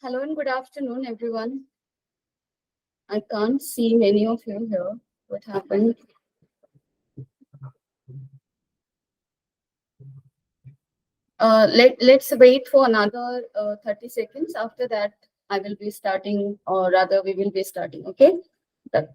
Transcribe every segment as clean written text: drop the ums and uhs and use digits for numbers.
Hello and good afternoon, everyone. I can't see many of you here. What happened? Let's wait for another 30 seconds. After that, I will be starting, or rather, we will be starting. Okay. Done.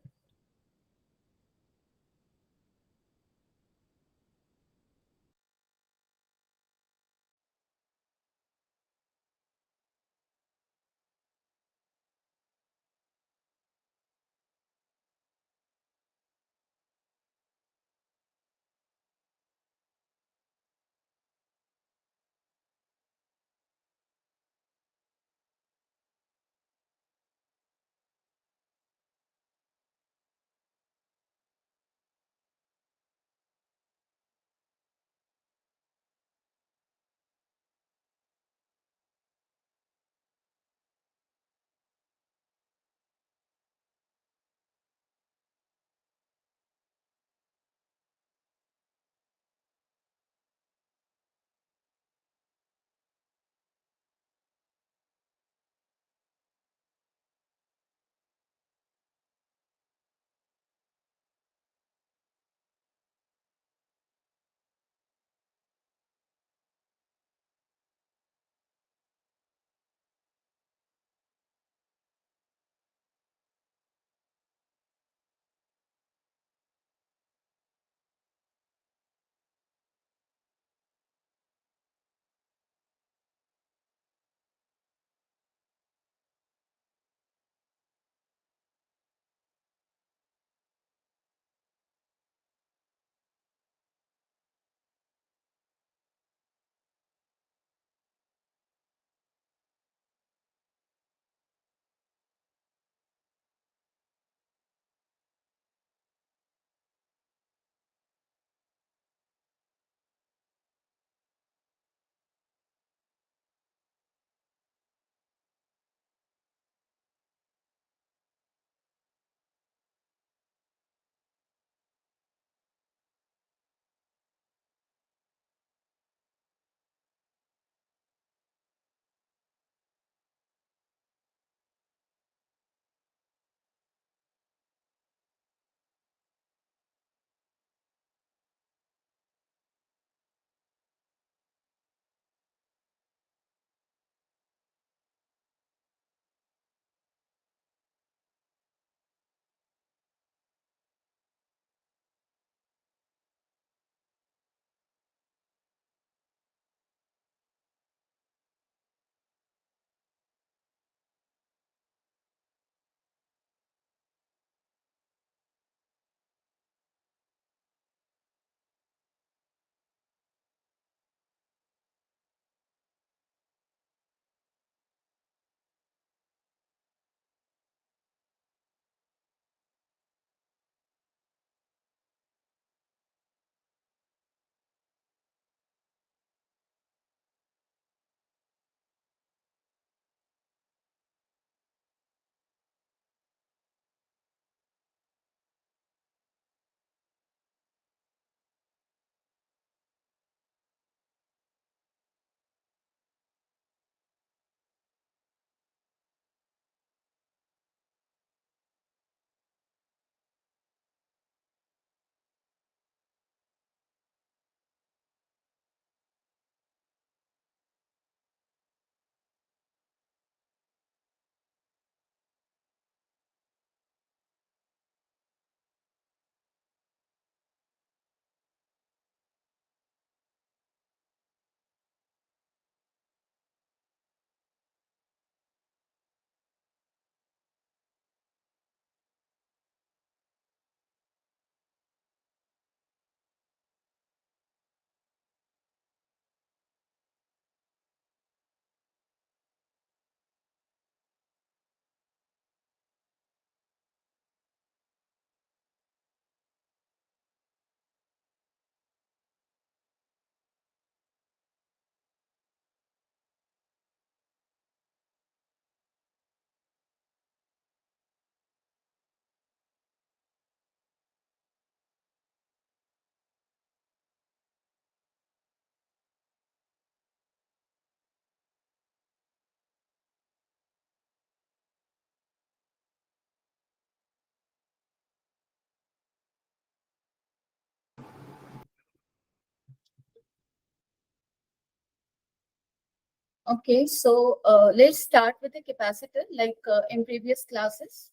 Okay, so let's start with the capacitor. Like in previous classes,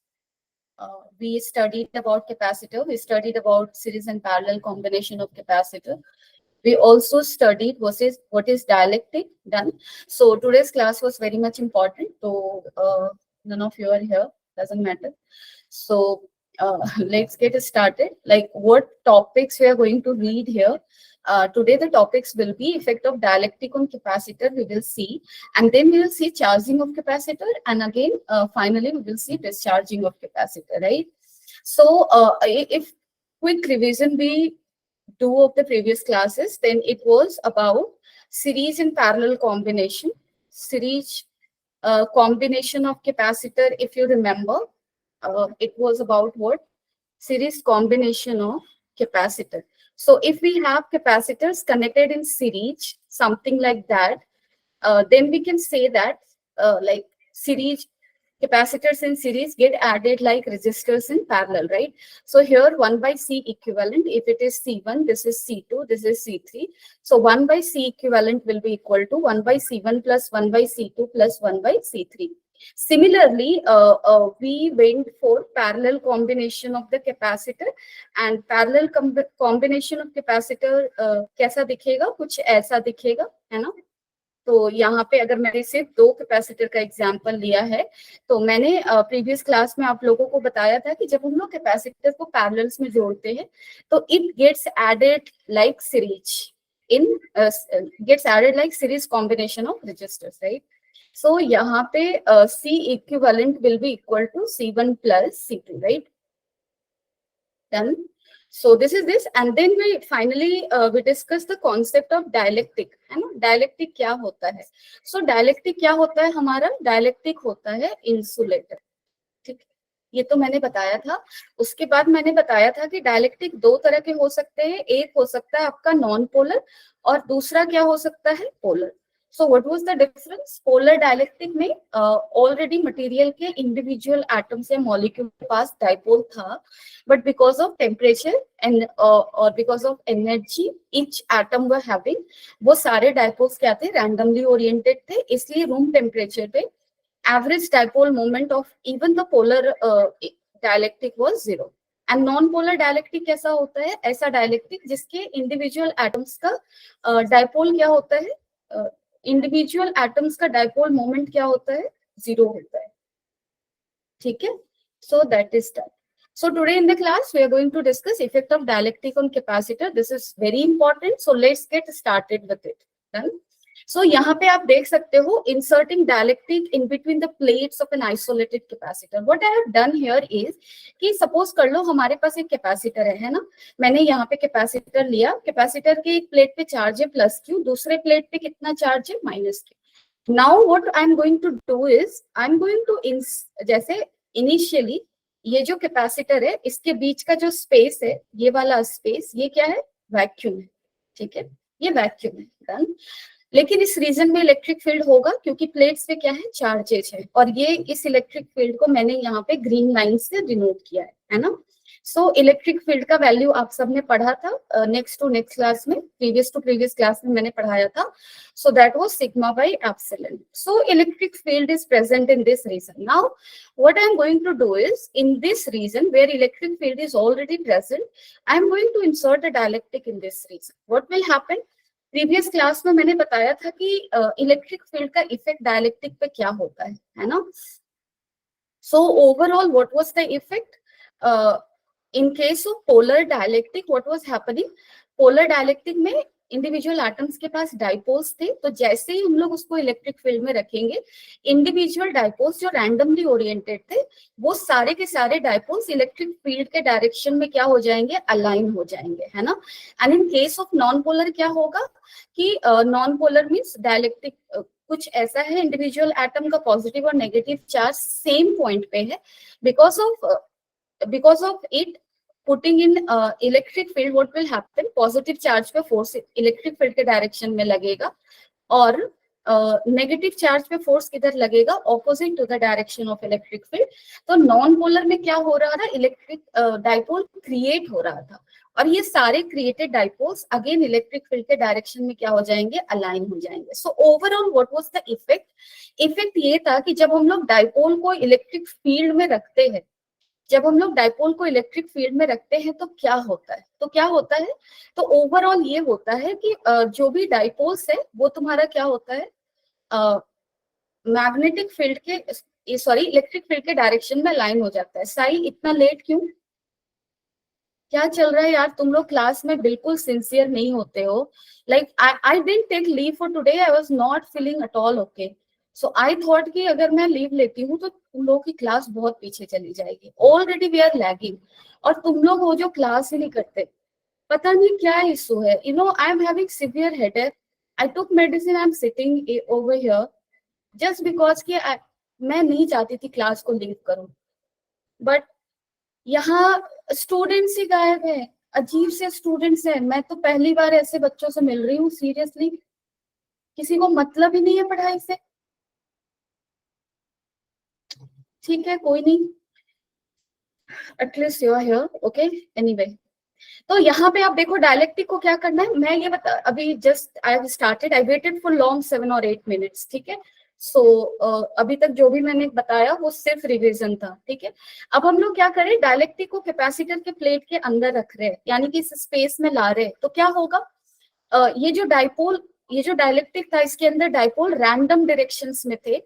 we studied about capacitor. We studied about series and parallel combination of capacitor. We also studied what is dielectric. Done. So today's class was very much important. So none of you are here. Doesn't matter. So let's get started. Like what topics we are going to read here. Today the topics will be effect of dielectric on capacitor. We will see, and then we will see charging of capacitor, and again finally we will see discharging of capacitor. Right. So if quick revision we do of the previous classes, then it was about series and parallel combination. Series combination of capacitor, if you remember, it was about what? Series combination of capacitor. So if we have capacitors connected in series, something like that, then we can say that like series capacitors in series get added like resistors in parallel, right? So here 1 by C equivalent, if it is C1, this is C2, this is C3. So 1 by C equivalent will be equal to 1 by C1 plus 1 by C2 plus 1 by C3. Similarly, we went for parallel combination of the capacitor, and parallel combination of capacitor कैसा दिखेगा? कुछ ऐसा दिखेगा, है ना? तो यहाँ पे अगर मैंने सिर्फ दो कैपेसिटर का एग्जांपल लिया है, तो मैंने प्रीवियस क्लास में आप लोगों को बताया था कि जब हम लोग कैपेसिटर को पैरेलल्स में जोड़ते हैं तो it gets added like series in gets added like series combination of registers, right? सो यहाँ पे C equivalent will be equal to C1 plus C2, right? Done. So this is this, and then we finally we discuss the concept of dialectic, है ना? Dialectic क्या होता है? So dialectic क्या होता है हमारा? Dialectic होता है insulator, ठीक? ये तो मैंने बताया था. उसके बाद मैंने बताया था कि डायलेक्ट्रिक दो तरह के हो सकते हैं. एक हो सकता है आपका नॉन पोलर और दूसरा क्या हो सकता है? Polar. So what was the difference? Polar dialectic में already material के individual atoms या molecule के पास dipole था, but because of temperature and or because of energy each atom were having, वो सारे dipoles क्या थे? Randomly oriented थे, इसलिए room temperature पे average dipole moment of even the polar dialectic was 0. And non polar dielectric कैसा होता है? ऐसा डायलेक्ट्रिक जिसके इंडिविजुअल एटम्स का डायपोल क्या होता है? इंडिविजुअल एटम्स का डायपोल मोमेंट क्या होता है? 0 होता है, ठीक है? So that is that. So today in the class we are going to discuss effect of dielectric on capacitor. This is very important. So let's get started with it. Done. So यहाँ पे आप देख सकते हो inserting dielectric in between the plates of an isolated capacitor. What I have done here is कि suppose कर लो हमारे पास एक कैपेसिटर है ना? मैंने यहाँ पे कैपेसिटर लिया. कैपेसिटर के एक प्लेट पे चार्ज है प्लस क्यू, दूसरे प्लेट पे कितना चार्ज है? Minus Q. Now what I am going to do is I am going to जैसे इनिशियली ये जो कैपेसिटर है इसके बीच का जो स्पेस है, ये वाला स्पेस, ये क्या है? वैक्यूम है, ठीक है? ये वैक्यूम है. डन. लेकिन इस रीजन में इलेक्ट्रिक फील्ड होगा क्योंकि प्लेट्स पे क्या है? चार्जेस है, और ये इस इलेक्ट्रिक फील्ड को मैंने यहाँ पे ग्रीन लाइन से डिनोट किया है ना? सो इलेक्ट्रिक फील्ड का वैल्यू आप सबने पढ़ा था नेक्स्ट टू नेक्स्ट क्लास में, प्रीवियस टू प्रीवियस क्लास में मैंने पढ़ाया था. So that was sigma by epsilon. So electric field is present in this region. Now what I am going to do is in this region where electric field is already present, I am going to insert a dielectric in this region. What will happen? Previous class में मैंने बताया था कि electric field का effect dielectric पे क्या होता है ना? So overall what was the effect in case of polar dialectric? What was happening? polar dialectric में इंडिविजुअल एटम्स के पास डाइपोल्स थे, तो जैसे ही हम लोग उसको इलेक्ट्रिक फील्ड में रखेंगे, इंडिविजुअल डाइपोल्स जो रैंडमली ओरिएंटेड थे वो सारे के सारे डाइपोल्स इलेक्ट्रिक फील्ड के डायरेक्शन में क्या हो जाएंगे? अलाइन हो जाएंगे, है ना? And in case of non polar क्या होगा कि नॉन पोलर मीन्स डायलेक्ट्रिक कुछ ऐसा है, इंडिविजुअल एटम का पॉजिटिव और नेगेटिव चार्ज सेम पॉइंट पे है. because of it putting in electric field, what will happen? Positive charge पे फोर्स इलेक्ट्रिक फील्ड के डायरेक्शन में लगेगा और नेगेटिव चार्ज पे फोर्स किधर लगेगा, opposite to the direction of electric field. तो नॉन पोलर में क्या हो रहा था, इलेक्ट्रिक डाइपोल क्रिएट हो रहा था, और ये सारे created dipoles again electric field के डायरेक्शन में क्या हो जाएंगे, अलाइन हो जाएंगे। So overall what was the effect, effect ये था कि जब हम लोग डाइपोल को इलेक्ट्रिक फील्ड में रखते हैं, जब हम लोग डाइपोल को इलेक्ट्रिक फील्ड में रखते हैं तो क्या होता है, तो क्या होता है, तो ओवरऑल ये होता है कि जो भी डाइपोल्स है वो तुम्हारा क्या होता है, मैग्नेटिक फील्ड के सॉरी इलेक्ट्रिक फील्ड के डायरेक्शन में लाइन हो जाता है। साई इतना लेट क्यों, क्या चल रहा है यार, तुम लोग क्लास में बिल्कुल सिंसियर नहीं होते हो। Like I didn't take leave for today, I was not feeling at all okay, so I thought कि अगर मैं लीव लेती हूँ तो तुम लोगों की क्लास बहुत पीछे चली जाएगी, ऑलरेडी वी आर लैगिंग, और तुम लोग हो जो क्लास ही नहीं करते, पता नहीं क्या इशू है। You know I am having severe headache, I took medicine, I am sitting over here just because कि मैं नहीं चाहती थी क्लास को लीव करूं, बट यहाँ स्टूडेंट्स ही गायब है, अजीब से स्टूडेंट्स हैं। मैं तो पहली बार ऐसे बच्चों से मिल रही हूँ, सीरियसली किसी को मतलब ही नहीं है पढ़ाई से। ठीक है कोई नहीं, at least you are here, okay anyway. तो यहाँ पे आप देखो डायलेक्टिक को क्या करना है, मैं ये बता, अभी just I have started, I waited for long 7 or 8 minutes, ठीक है। सो अभी तक जो भी मैंने बताया वो सिर्फ रिवीजन था, ठीक है। अब हम लोग क्या करें, डायलेक्टिक को कैपेसिटर के प्लेट के अंदर रख रहे हैं, यानी कि इस स्पेस में ला रहे हैं, तो क्या होगा, ये जो डाइपोल, ये जो डायलेक्टिक था इसके अंदर डाइपोल रैंडम डायरेक्शंस में थे।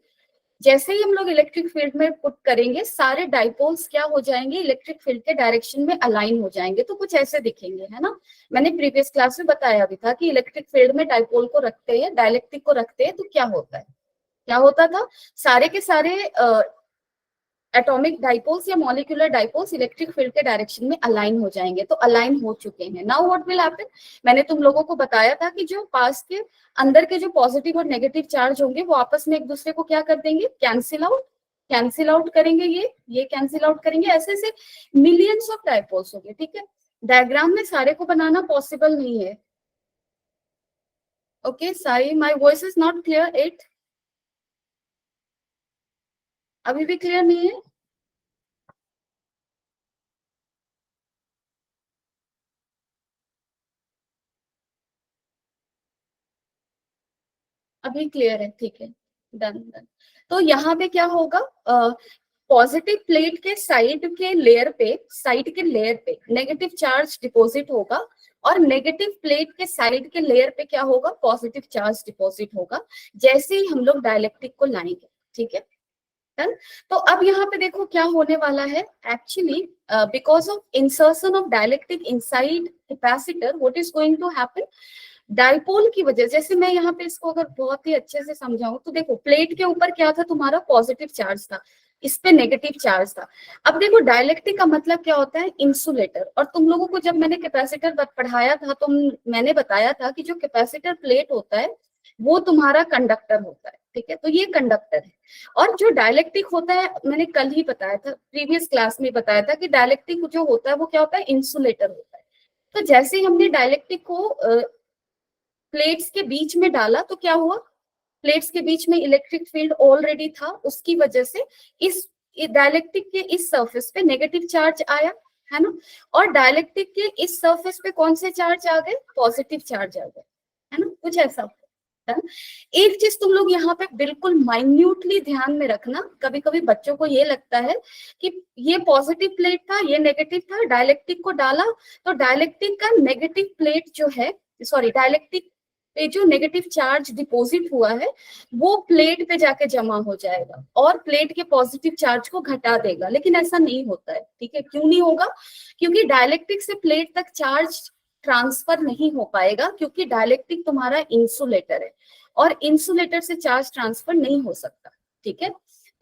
जैसे ही हम लोग इलेक्ट्रिक फील्ड में पुट करेंगे, सारे डाइपोल्स क्या हो जाएंगे, इलेक्ट्रिक फील्ड के डायरेक्शन में अलाइन हो जाएंगे, तो कुछ ऐसे दिखेंगे, है ना। मैंने प्रीवियस क्लास में बताया भी था कि इलेक्ट्रिक फील्ड में डाइपोल को रखते हैं, डायलेक्ट्रिक को रखते हैं, तो क्या होता है, क्या होता था, सारे के सारे एटॉमिक डाइपोल्स या मॉलिक्यूलर डाइपोल्स इलेक्ट्रिक फील्ड के डायरेक्शन में अलाइन हो जाएंगे, तो अलाइन हो चुके हैं। नाउ व्हाट विल हैपन, मैंने तुम लोगों को बताया था कि जो पास के अंदर के जो पॉजिटिव और नेगेटिव चार्ज होंगे वो आपस में एक दूसरे को क्या कर देंगे, कैंसिल आउट करेंगे, ये कैंसिल आउट करेंगे, ऐसे ऐसे मिलियंस ऑफ डाइपोल्स होंगे, ठीक है। डायग्राम में सारे को बनाना पॉसिबल नहीं है, okay. Sai my voice is not clear, it अभी भी क्लियर नहीं है, अभी क्लियर है, ठीक है, डन डन। तो यहाँ पे क्या होगा, पॉजिटिव प्लेट के साइड के लेयर पे नेगेटिव चार्ज डिपॉजिट होगा, और नेगेटिव प्लेट के साइड के लेयर पे क्या होगा, पॉजिटिव चार्ज डिपॉजिट होगा, जैसे ही हम लोग डायलेक्ट्रिक को लाएंगे, ठीक है। डन। तो अब यहाँ पे देखो क्या होने वाला है, actually because of insertion of dielectric inside capacitor what is going to happen, dipole की वजह, जैसे मैं यहाँ पे इसको अगर बहुत ही अच्छे से समझाऊं तो देखो प्लेट के ऊपर क्या था, तुम्हारा पॉजिटिव चार्ज था, इस पे नेगेटिव चार्ज था। अब देखो डाइलेक्ट्रिक का मतलब क्या होता है, इंसुलेटर, और तुम लोगों को जब मैंने कैपेसिटर पढ़ाया था तो मैंने बताया था कि जो कैपेसिटर प्लेट होता है वो तुम्हारा कंडक्टर होता है, ठीक है, तो ये कंडक्टर है। और जो डाइलेक्ट्रिक होता है, मैंने कल ही बताया था, प्रीवियस क्लास में बताया था कि डाइलेक्ट्रिक जो होता है वो क्या होता है, इंसुलेटर होता है। तो जैसे ही हमने डाइलेक्ट्रिक को प्लेट्स के बीच में डाला तो क्या हुआ, प्लेट्स के बीच में इलेक्ट्रिक फील्ड ऑलरेडी था, उसकी वजह से इस डाइलेक्ट्रिक के इस सरफेस पे नेगेटिव चार्ज आया, है ना, और डाइलेक्ट्रिक के इस सरफेस पे कौन से चार्ज आ गए, पॉजिटिव चार्ज आ गए, है ना, कुछ ऐसा। एक चीज तुम लोग यहाँ पे बिल्कुल माइन्यूटली ध्यान में रखना, कभी कभी बच्चों को ये लगता है कि ये पॉजिटिव प्लेट था, ये नेगेटिव था, डाइलेक्ट्रिक को डाला तो डाइलेक्ट्रिक का नेगेटिव प्लेट जो है, सॉरी डाइलेक्ट्रिक पे जो नेगेटिव चार्ज डिपॉजिट हुआ है वो प्लेट पे जाके जमा हो जाएगा और प्लेट के पॉजिटिव चार्ज को घटा देगा, लेकिन ऐसा नहीं होता है, ठीक है। क्यों नहीं होगा, क्योंकि डाइलेक्ट्रिक से प्लेट तक चार्ज ट्रांसफर नहीं हो पाएगा, क्योंकि डाइलेक्ट्रिक तुम्हारा इंसुलेटर है और इंसुलेटर से चार्ज ट्रांसफर नहीं हो सकता, ठीक है।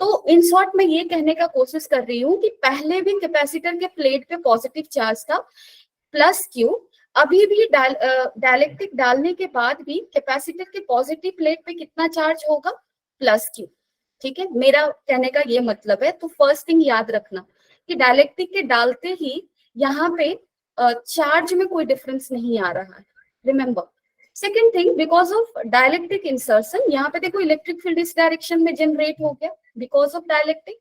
तो इन शॉर्ट मैं ये कहने का कोशिश कर रही हूँ कि पहले भी कैपेसिटर के प्लेट पे पॉजिटिव चार्ज था प्लस क्यू, अभी भी डाइलेक्ट्रिक डालने के बाद भी कैपेसिटर के पॉजिटिव प्लेट पे कितना चार्ज होगा, प्लस क्यू, ठीक है। मेरा कहने का ये मतलब है, तो फर्स्ट थिंग याद रखना कि डाइलेक्ट्रिक के डालते ही यहाँ पे चार्ज में कोई डिफरेंस नहीं आ रहा है, remember second thing, because of dielectric insertion, यहाँ पे देखो इलेक्ट्रिक फील्ड इस डायरेक्शन में जनरेट हो गया बिकॉज ऑफ डायलेक्ट्रिक,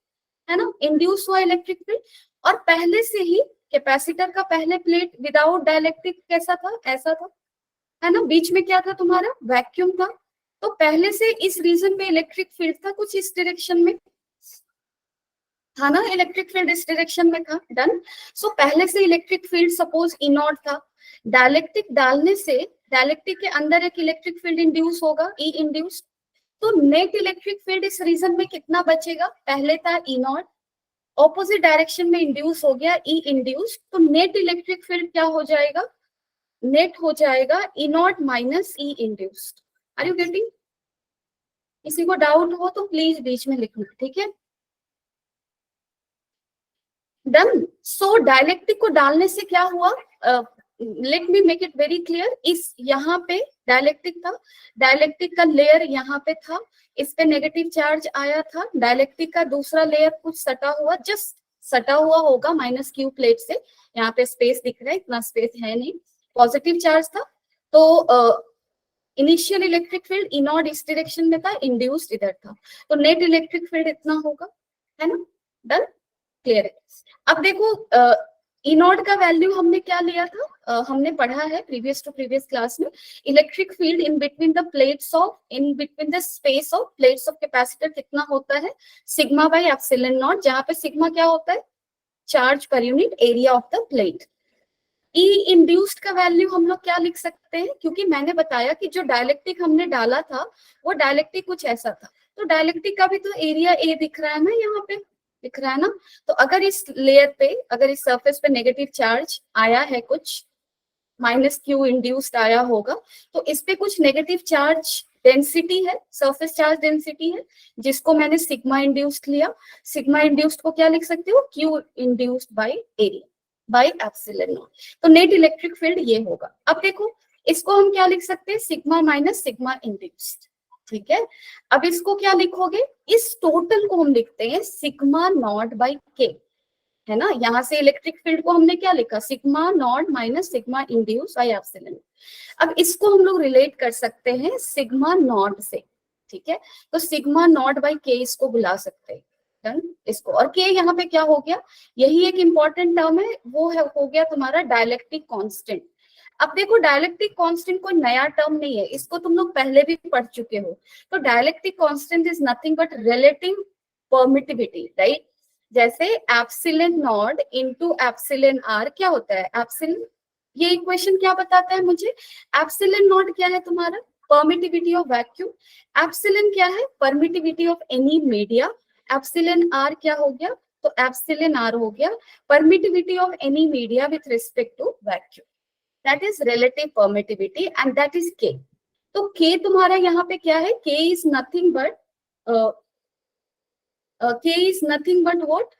है ना, इंड्यूस हुआ इलेक्ट्रिक फील्ड। और पहले से ही कैपेसिटर का पहले प्लेट विदाउट डायलेक्ट्रिक कैसा था, ऐसा था, है ना, बीच में क्या था तुम्हारा, वैक्यूम था। तो पहले से इस रीजन में इलेक्ट्रिक फील्ड था कुछ इस डायरेक्शन में, था ना, इलेक्ट्रिक फील्ड इस डायरेक्शन में था, डन। सो पहले से electric field suppose E not था, डायलेक्ट्रिक डालने से डायलेक्ट्रिक के अंदर एक इलेक्ट्रिक फील्ड इंड्यूस होगा, ई इंड्यूस। तो नेट इलेक्ट्रिक फील्ड इस रीजन में कितना बचेगा, पहले था ई नॉट, ऑपोजिट डायरेक्शन में इंड्यूस हो गया ई इंड्यूस, तो नेट इलेक्ट्रिक फील्ड क्या हो जाएगा, नेट हो जाएगा E naught minus E induced. Are you getting? किसी को डाउट हो तो प्लीज बीच में लिखना, ठीक है, डन। सो डायलेक्ट्रिक को डालने से क्या हुआ, let me make it very clear, इस यहाँ पे डायलेक्ट्रिक था, डायलेक्ट्रिक का लेयर यहाँ पे था, इस पे नेगेटिव चार्ज आया था, डायलेक्ट्रिक का दूसरा लेयर कुछ सटा हुआ, जस्ट सटा हुआ होगा माइनस क्यू प्लेट से, यहाँ पे स्पेस दिख रहा है, इतना स्पेस है नहीं, पॉजिटिव चार्ज था। तो initial electric field E not इस डायरेक्शन में था, इंड्यूस्ड इधर था, तो नेट इलेक्ट्रिक फील्ड इतना होगा, है ना, डन, क्लियर है। अब देखो ई नॉट का वैल्यू हमने क्या लिया था, हमने पढ़ा है प्रीवियस टू प्रीवियस क्लास में, electric field in between the plates of, in between the space of plates of capacitor कितना होता है, सिग्मा बाई एप्सिलॉन नॉट, जहां पे सिग्मा क्या होता है, charge per unit area of the plate. E induced का वैल्यू हम लोग क्या लिख सकते हैं, क्योंकि मैंने बताया कि जो डायलेक्ट्रिक हमने डाला था वो डायलेक्ट्रिक कुछ ऐसा था, तो डायलेक्ट्रिक का भी तो एरिया ए दिख रहा है ना, यहाँ पे दिख रहा है ना। तो अगर इस लेयर पे, अगर इस सरफेस पे नेगेटिव चार्ज आया है, कुछ माइनस क्यू इंड्यूस्ड आया होगा, तो इस पे कुछ नेगेटिव चार्ज डेंसिटी है, सरफेस चार्ज डेंसिटी है, जिसको मैंने सिग्मा इंड्यूस्ड लिया। सिग्मा इंड्यूस्ड को क्या लिख सकते हो, Q induced by area by epsilon not. तो नेट इलेक्ट्रिक फील्ड ये होगा। अब देखो इसको हम क्या लिख सकते हैं, सिग्मा माइनस सिग्मा इंड्यूस्ड, ठीक है। अब इसको क्या लिखोगे, इस टोटल को हम लिखते हैं सिग्मा नॉट बाई के, है ना, यहाँ से इलेक्ट्रिक फील्ड को हमने क्या लिखा, sigma not minus sigma induce by epsilon. अब इसको हम लोग रिलेट कर सकते हैं सिग्मा नॉट से, ठीक है, तो सिग्मा नॉट बाई के इसको बुला सकते हैं, डन इसको। और के यहाँ पे क्या हो गया, यही एक इंपॉर्टेंट टर्म है, वो है हो गया तुम्हारा डायलेक्ट्रिक कांस्टेंट। अब देखो डायलेक्ट्रिक कांस्टेंट कोई नया टर्म नहीं है, इसको तुम लोग पहले भी पढ़ चुके हो। तो dielectric constant is nothing but relative permittivity, right. जैसे epsilon naught into epsilon are क्या होता है, एप्सिलॉन, ये इक्वेशन क्या बताता है मुझे, एप्सिलॉन नॉट क्या है तुम्हारा, परमिटिविटी ऑफ वैक्यूम, एप्सिलॉन क्या है, permittivity of any media, epsilon are क्या हो गया, तो एप्सिलॉन आर हो गया permittivity of any media with respect to vacuum, that is relative permittivity and that is K. तो के तुम्हारा यहाँ पे क्या है, K is nothing but k is nothing but what,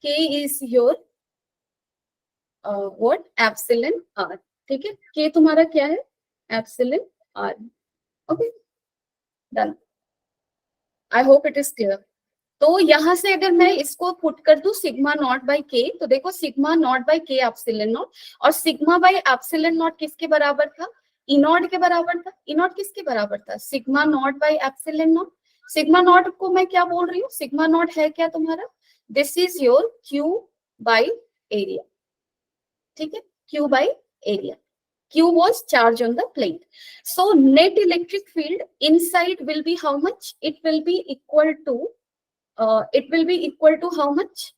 k is your what, epsilon r, ठीक है, k तुम्हारा क्या है, epsilon r, okay, done, I hope it is clear. तो यहाँ से अगर मैं इसको पुट कर दूं सिग्मा नॉट बाई के, तो देखो सिग्मा नॉट बाई के एप्सिलॉन नॉट, और सिग्मा बाई एप्सिलॉन नॉट किसके बराबर था, ई नॉट के बराबर था। ई नॉट किसके बराबर था, sigma not by epsilon not. Sigma not को मैं क्या बोल रही हूँ, सिग्मा नॉट है क्या तुम्हारा, this is your Q by area, ठीक है, Q by area, Q was charge on the plate. So net electric field inside will be how much? It will be equal to how much?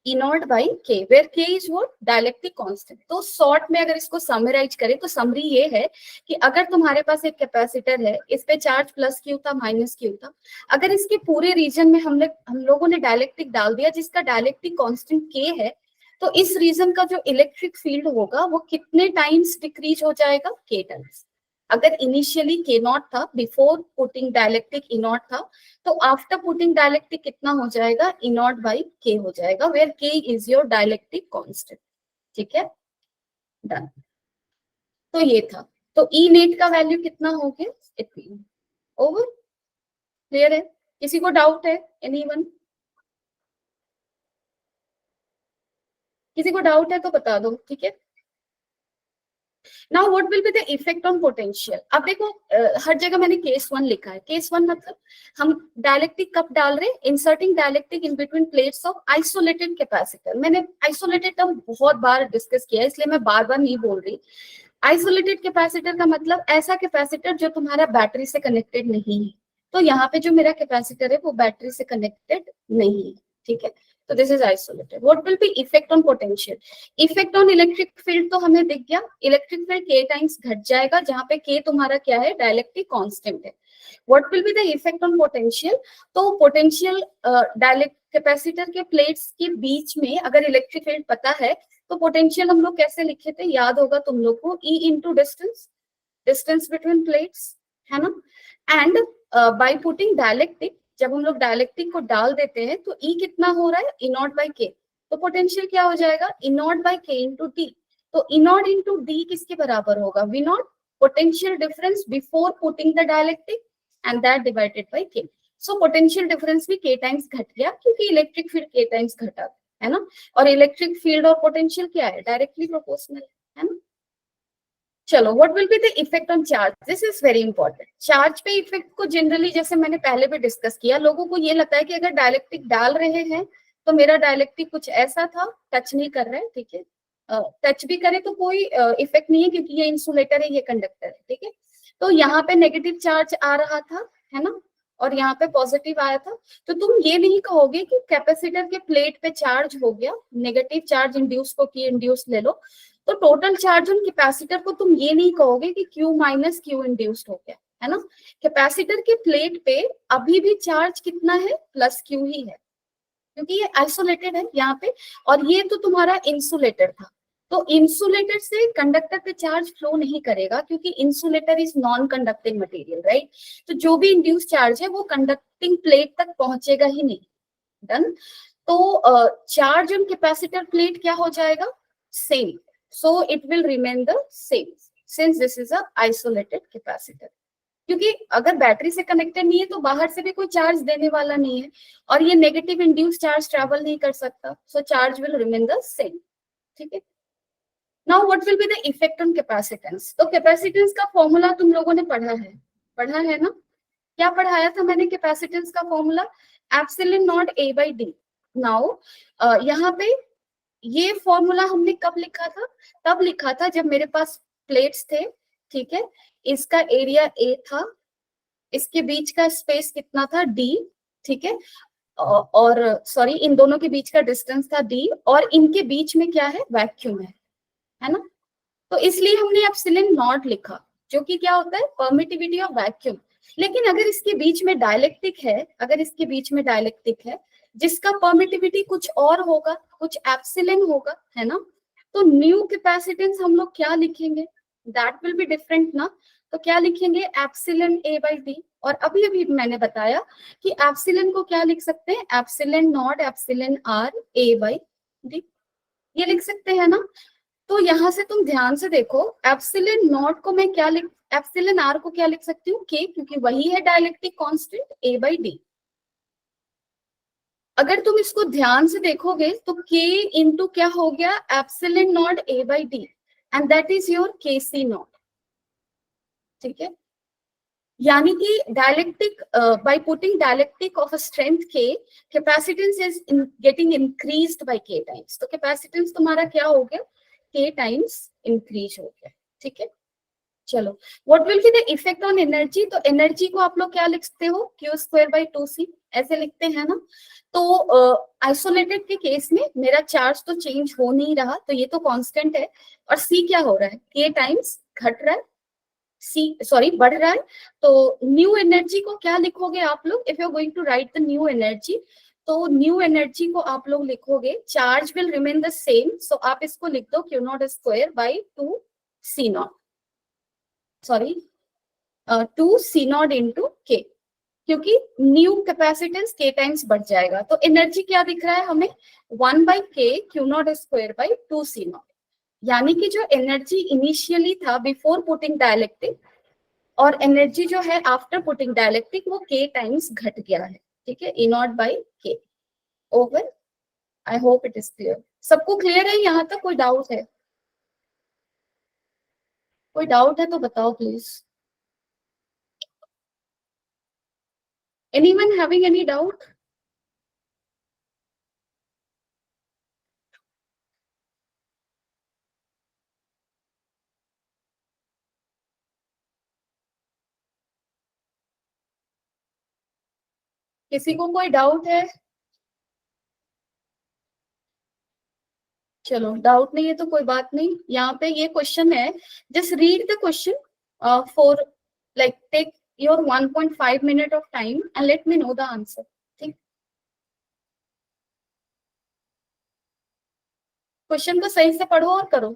E naught by K, where K is what? Dielectric constant. तो short में अगर इसको summarise करें तो summary ये है कि अगर तुम्हारे पास एक कैपेसिटर है, इस पे चार्ज प्लस क्यू था माइनस क्यू था, अगर इसके पूरे रीजन में हम लोगों ने डायलेक्ट्रिक डाल दिया जिसका डायलेक्ट्रिक कांस्टेंट K है, तो इस रीजन का जो इलेक्ट्रिक फील्ड होगा वो कितने टाइम्स डिक्रीज हो जाएगा, K टाइम्स। अगर इनिशियली K नॉट था, before putting dielectric E not था, तो आफ्टर पुटिंग डायलेक्ट्रिक कितना हो जाएगा, E नॉट बाई K हो जाएगा, where K is your dielectric constant, ठीक है, डन। तो ये था, तो E नेट का वैल्यू कितना हो गया, इतना, ओवर, क्लियर है, किसी को डाउट है, एनीवन, किसी को डाउट है तो बता दो, ठीक है। Now what will be the effect on potential. अब देखो हर जगह मैंने केस 1 लिखा है। केस 1 मतलब हम डायलेक्ट्रिक कब डाल रहे हैं, inserting dielectric in between plates of isolated capacitor. मैंने आइसोलेटेड टर्म बहुत बार डिस्कस किया है, इसलिए मैं बार बार नहीं बोल रही। आइसोलेटेड कैपेसिटर का मतलब ऐसा कैपेसिटर जो तुम्हारा बैटरी से कनेक्टेड नहीं है। तो यहाँ पे जो मेरा कैपेसिटर है वो बैटरी से कनेक्टेड नहीं है, ठीक है। तो this is isolated. What will be effect on potential. Effect on electric field तो हमें दिख गया, इलेक्ट्रिक फील्ड के टाइम्स घट जाएगा, जहां पे के तुम्हारा क्या है, डायलेक्ट्रिक कांस्टेंट है। What will be the effect on potential. तो पोटेंशियल डायलेक्ट कैपेसिटर के प्लेट्स के बीच में अगर इलेक्ट्रिक फील्ड पता है तो पोटेंशियल हम लोग कैसे लिखे थे, याद होगा तुम लोग को, E into distance, distance between plates, है ना। एंड बाय पुटिंग डायलेक्ट्रिक, जब हम लोग डायलेक्ट्रिक को डाल देते हैं तो E कितना हो रहा है, E नॉट बाई के। तो पोटेंशियल क्या हो जाएगा, E naught by k into d. तो E नॉट इंटू डी किसके बराबर होगा, V naught, potential difference before putting the dielectric and that divided by k. So potential difference भी के टाइम्स घट गया, क्योंकि इलेक्ट्रिक फील्ड के टाइम्स घटा, है ना। और इलेक्ट्रिक फील्ड और पोटेंशियल क्या है, डायरेक्टली प्रोपोर्शनल, है ना। चलो, what will be the effect on charge. This is very important. Charge पे इफेक्ट को जनरली, जैसे मैंने पहले भी डिस्कस किया, लोगों को ये लगता है कि अगर डायलेक्ट्रिक डाल रहे हैं तो मेरा डायलेक्ट्रिक कुछ ऐसा था, टच नहीं कर रहा है, ठीक है। टच भी करे तो कोई इफेक्ट नहीं है, क्योंकि ये इंसुलेटर है, ये कंडक्टर है, ठीक है। तो यहाँ पे नेगेटिव चार्ज आ रहा था, है ना, और यहाँ पे पॉजिटिव आया था। तो तुम ये नहीं कहोगे कि कैपेसिटर के प्लेट पे चार्ज हो गया, नेगेटिव चार्ज इंड्यूस को की इंड्यूस ले लो, तो टोटल चार्ज ऑन कैपेसिटर को तुम ये नहीं कहोगे कि Q माइनस Q इंड्यूस्ड हो गया, है ना। कैपेसिटर के प्लेट पे अभी भी चार्ज कितना है, प्लस Q ही है, क्योंकि ये आइसोलेटेड है यहाँ पे, और ये तो तुम्हारा इंसुलेटर था। तो इंसुलेटर से कंडक्टर पे चार्ज फ्लो नहीं करेगा, क्योंकि insulator is non conducting material, right. तो जो भी इंड्यूस चार्ज है वो कंडक्टिंग प्लेट तक पहुंचेगा ही नहीं। डन। तो चार्ज ऑन कैपेसिटर प्लेट क्या हो जाएगा, same. So it will remain the same since this is a isolated capacitor. क्योंकि अगर बैटरी से कनेक्टेड नहीं है तो बाहर से भी कोई चार्ज देने वाला नहीं है, और ये नेगेटिव इंड्यूस चार्ज ट्रेवल नहीं कर सकता, so charge will remain the same, ठीक है। Now what will be the effect on capacitance. तो कैपेसिटेंस का फॉर्मूला तुम लोगों ने पढ़ा है ना। क्या पढ़ाया था मैंने कैपेसिटेंस का formula, epsilon naught A by D. Now यहाँ पे ये फॉर्मूला हमने कब लिखा था, तब लिखा था जब मेरे पास प्लेट्स थे, ठीक है। इसका एरिया A था, इसके बीच का स्पेस कितना था, D, ठीक है। और सॉरी, इन दोनों के बीच का डिस्टेंस था D, और इनके बीच में क्या है, वैक्यूम है ना। तो इसलिए हमने एप्सिलॉन नॉट लिखा, जो कि क्या होता है, परमिटिविटी ऑफ वैक्यूम। लेकिन अगर इसके बीच में डायलेक्ट्रिक है, अगर इसके बीच में डायलेक्ट्रिक है जिसका परमिटिविटी कुछ और होगा, कुछ एप्सिलॉन होगा, है ना, तो न्यू कैपेसिटेंस हम लोग क्या लिखेंगे, दैट विल बी डिफरेंट ना। तो क्या लिखेंगे, एप्सिलॉन A बाई डी। और अभी अभी मैंने बताया कि एप्सिलॉन को क्या लिख सकते हैं, epsilon not epsilon R A by D, ये लिख सकते हैं ना। तो यहां से तुम ध्यान से देखो, एप्सिलॉन नॉट को मैं क्या लिख, एप्सिलॉन आर को क्या लिख सकती हूँ, के, क्योंकि वही है dielectric constant A by D. अगर तुम इसको ध्यान से देखोगे तो के इंटू क्या हो गया, epsilon naught A by d, and that is your k c naught, ठीक है। यानी कि dielectric, by putting dielectric of a strength k, capacitance is getting increased by k times. तो कैपेसिटेंस तुम्हारा क्या हो गया, के टाइम्स इंक्रीज हो गया, ठीक है। चलो, what will be the effect on energy. तो एनर्जी को आप लोग क्या लिखते हो, क्यू स्क्वायर बाई 2c, ऐसे लिखते हैं ना। तो आइसोलेटेड के केस में मेरा चार्ज तो चेंज हो नहीं रहा, तो ये तो कांस्टेंट है, और c क्या हो रहा है, k टाइम्स घट रहा है, बढ़ रहा है। तो न्यू एनर्जी को क्या लिखोगे आप लोग, if you are going to write the new energy, तो न्यू एनर्जी को आप लोग लिखोगे, charge will remain the same, so आप इसको लिख दो Q naught square by 2c naught, sorry 2c naught into k, क्योंकि न्यू कैपेसिटेंस के टाइम्स बढ़ जाएगा। तो एनर्जी क्या दिख रहा है हमें, 1 बाई के Q naught square by 2c not. यानी कि जो एनर्जी इनिशियली था बिफोर पुटिंग डायलेक्ट्रिक, और एनर्जी जो है आफ्टर पुटिंग डायलेक्ट्रिक, वो के टाइम्स घट गया है, ठीक है, ई नॉट बाई के। Over, I hope it is clear. सबको क्लियर है यहाँ तक, कोई डाउट है। कोई डाउट है तो बताओ please. Anyone having any doubt? किसी को कोई डाउट है? चलो डाउट नहीं है तो कोई बात नहीं। यहाँ पे ये क्वेश्चन है, just read the question for like take your 1.5 minute of time and let me know the answer. ठीक, क्वेश्चन को सही से पढ़ो और करो।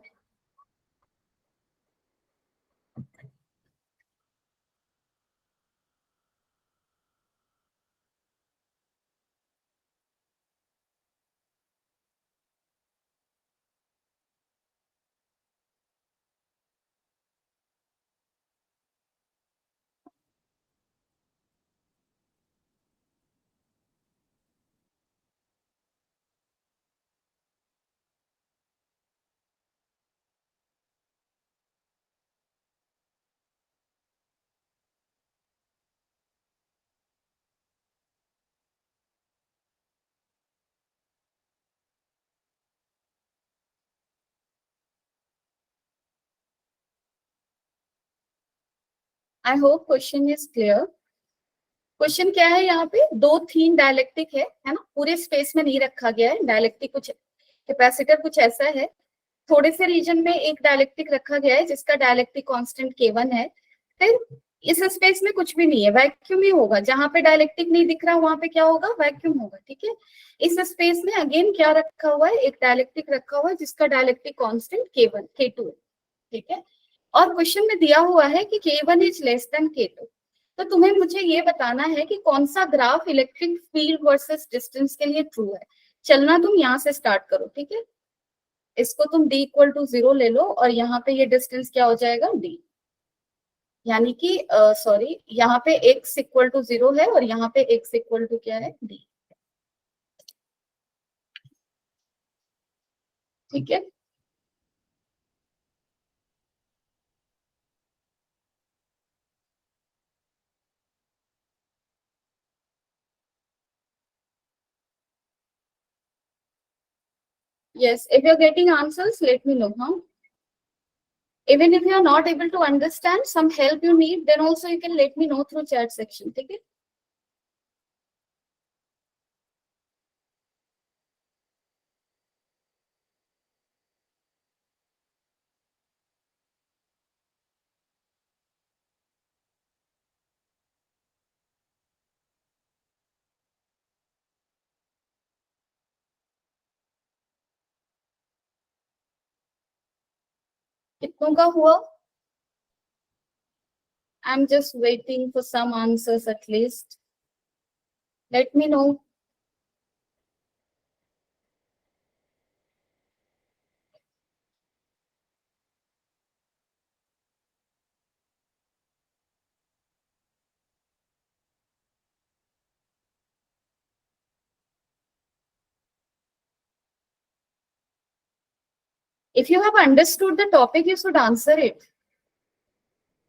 I hope question is clear. Question क्या है, यहाँ पे दो थीन डायलेक्टिक है ना, पूरे स्पेस में नहीं रखा गया है डायलेक्टिक। कुछ कैपेसिटर कुछ ऐसा है, थोड़े से रीजन में एक डायलेक्टिक रखा गया है जिसका डायलेक्टिक कांस्टेंट K1 है। फिर इस स्पेस में कुछ भी नहीं है, वैक्यूम ही होगा। जहां पे डायलेक्टिक नहीं दिख रहा वहां पे क्या होगा, वैक्यूम होगा। ठीक है, इस स्पेस में अगेन क्या रखा हुआ है, एक डायलेक्टिक रखा हुआ है जिसका डायलेक्टिक कांस्टेंट K1 K2 है। ठीक है, और क्वेश्चन में दिया हुआ है कि K1 is less than K2। तो तुम्हें मुझे ये बताना है कि कौन सा graph electric field versus distance के लिए ट्रू है। चलना तुम यहाँ से स्टार्ट करो। ठीक है, इसको तुम d इक्वल टू 0 ले लो और यहाँ पे ये डिस्टेंस क्या हो जाएगा, d। यानी कि सॉरी, यहाँ पे x इक्वल टू 0 है और यहाँ पे x इक्वल टू क्या है, d। ठीक है, yes, if you're getting answers let me know, huh? Even if you are not able to understand, some help you need, then also you can let me know through chat section. ठीक है, कितनों का हुआ? I'm just waiting for some answers at least. Let me know. If you have understood the topic, you should answer it.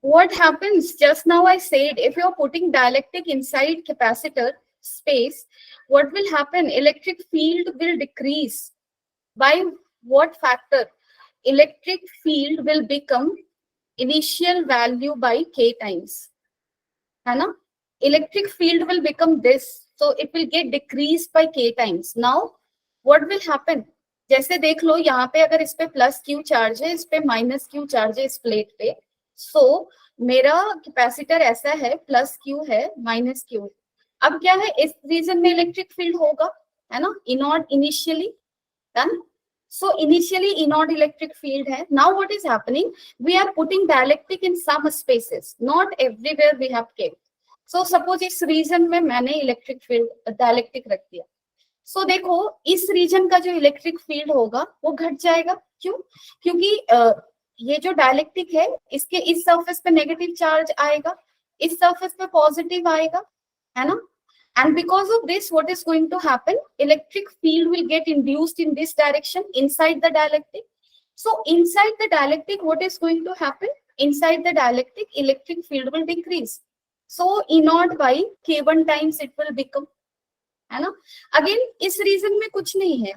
What happens, just now I said, if you are putting dielectric inside capacitor space, what will happen? Electric field will decrease. By what factor? Electric field will become initial value by k times, है ना? Electric field will become this, so it will get decreased by k times. Now what will happen? जैसे देख लो यहाँ पे, अगर इस पे plus Q charge है, इस पे माइनस क्यू चार्ज है इस प्लेट पे, सो मेरा कैपेसिटर ऐसा है, प्लस क्यू है माइनस क्यू है। अब क्या है, इस रीजन में इलेक्ट्रिक फील्ड होगा, है ना, inode initially, done. So initially inode electric field hai. Now what is happening? We are putting dielectric in some spaces. Not everywhere we have kept. So suppose इस region में मैंने electric field dielectric रख दिया, सो देखो इस reason का जो electric field होगा वो घट जाएगा। क्यों? क्योंकि ये जो डायलेक्ट्रिक है इसके इस सरफेस पे नेगेटिव चार्ज आएगा, इस सरफेस पे पॉजिटिव आएगा, है ना। And because of this, what is going to happen? Electric field will get induced in this direction inside the dielectric. So inside the dielectric, what is going to happen? inside the dielectric, electric field will decrease. So E naught by K1 times it will become, है ना. Again इस region में कुछ नहीं है,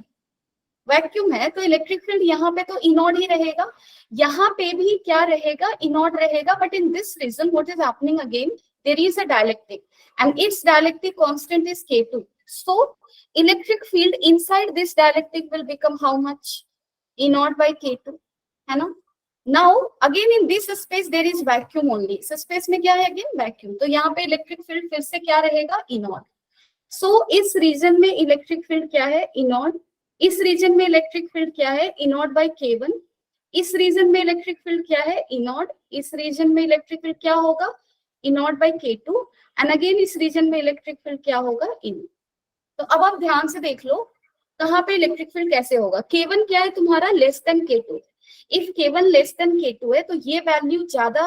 vacuum है, तो electric field यहाँ पे तो E naught ही रहेगा, यहाँ पे भी क्या रहेगा, E naught रहेगा. But in this region what is happening, again there is a dielectric and its dielectric constant is K2. So electric field inside this dielectric will become how much? E naught by K2, है ना. Now again in this space there is vacuum only. इस space में क्या है, again vacuum, तो यहाँ पे electric field फिर से क्या रहेगा, E naught. So इस रीजन में इलेक्ट्रिक फील्ड क्या है, E naught. इस रीजन में इलेक्ट्रिक फील्ड क्या है, E naught by K1. इस रीजन में इलेक्ट्रिक फील्ड क्या है, E naught. इस रीजन में इलेक्ट्रिक फील्ड क्या होगा, E naught by K2. And again इस रीजन में इलेक्ट्रिक फील्ड क्या होगा, E naught. तो अब आप ध्यान से देख लो कहाँ पे इलेक्ट्रिक फील्ड कैसे होगा. K1 क्या है तुम्हारा, less than K2. If K1 less than K2 है तो ये वैल्यू ज्यादा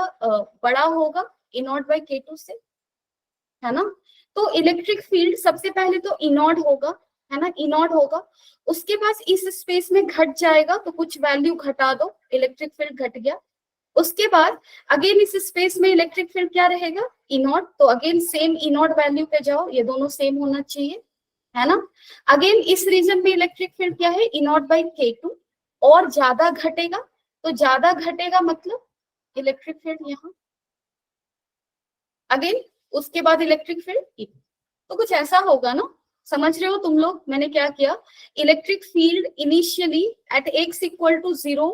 बड़ा होगा E naught by K2 से, है ना. तो इलेक्ट्रिक फील्ड सबसे पहले तो E naught होगा, है ना, E naught होगा. उसके बाद इस स्पेस में घट जाएगा, तो कुछ वैल्यू घटा दो, इलेक्ट्रिक फील्ड घट गया. उसके बाद अगेन इस स्पेस में इलेक्ट्रिक फील्ड क्या रहेगा, E naught. तो again same E naught value पे जाओ, ये दोनों सेम होना चाहिए, है ना. अगेन इस रीजन में इलेक्ट्रिक फील्ड क्या है, E naught by K2. और ज्यादा घटेगा, तो ज्यादा घटेगा मतलब इलेक्ट्रिक फील्ड यहाँ, अगेन उसके बाद इलेक्ट्रिक फील्ड. तो कुछ ऐसा होगा ना, समझ रहे हो तुम लोग मैंने क्या किया. Electric field initially at x equal to 0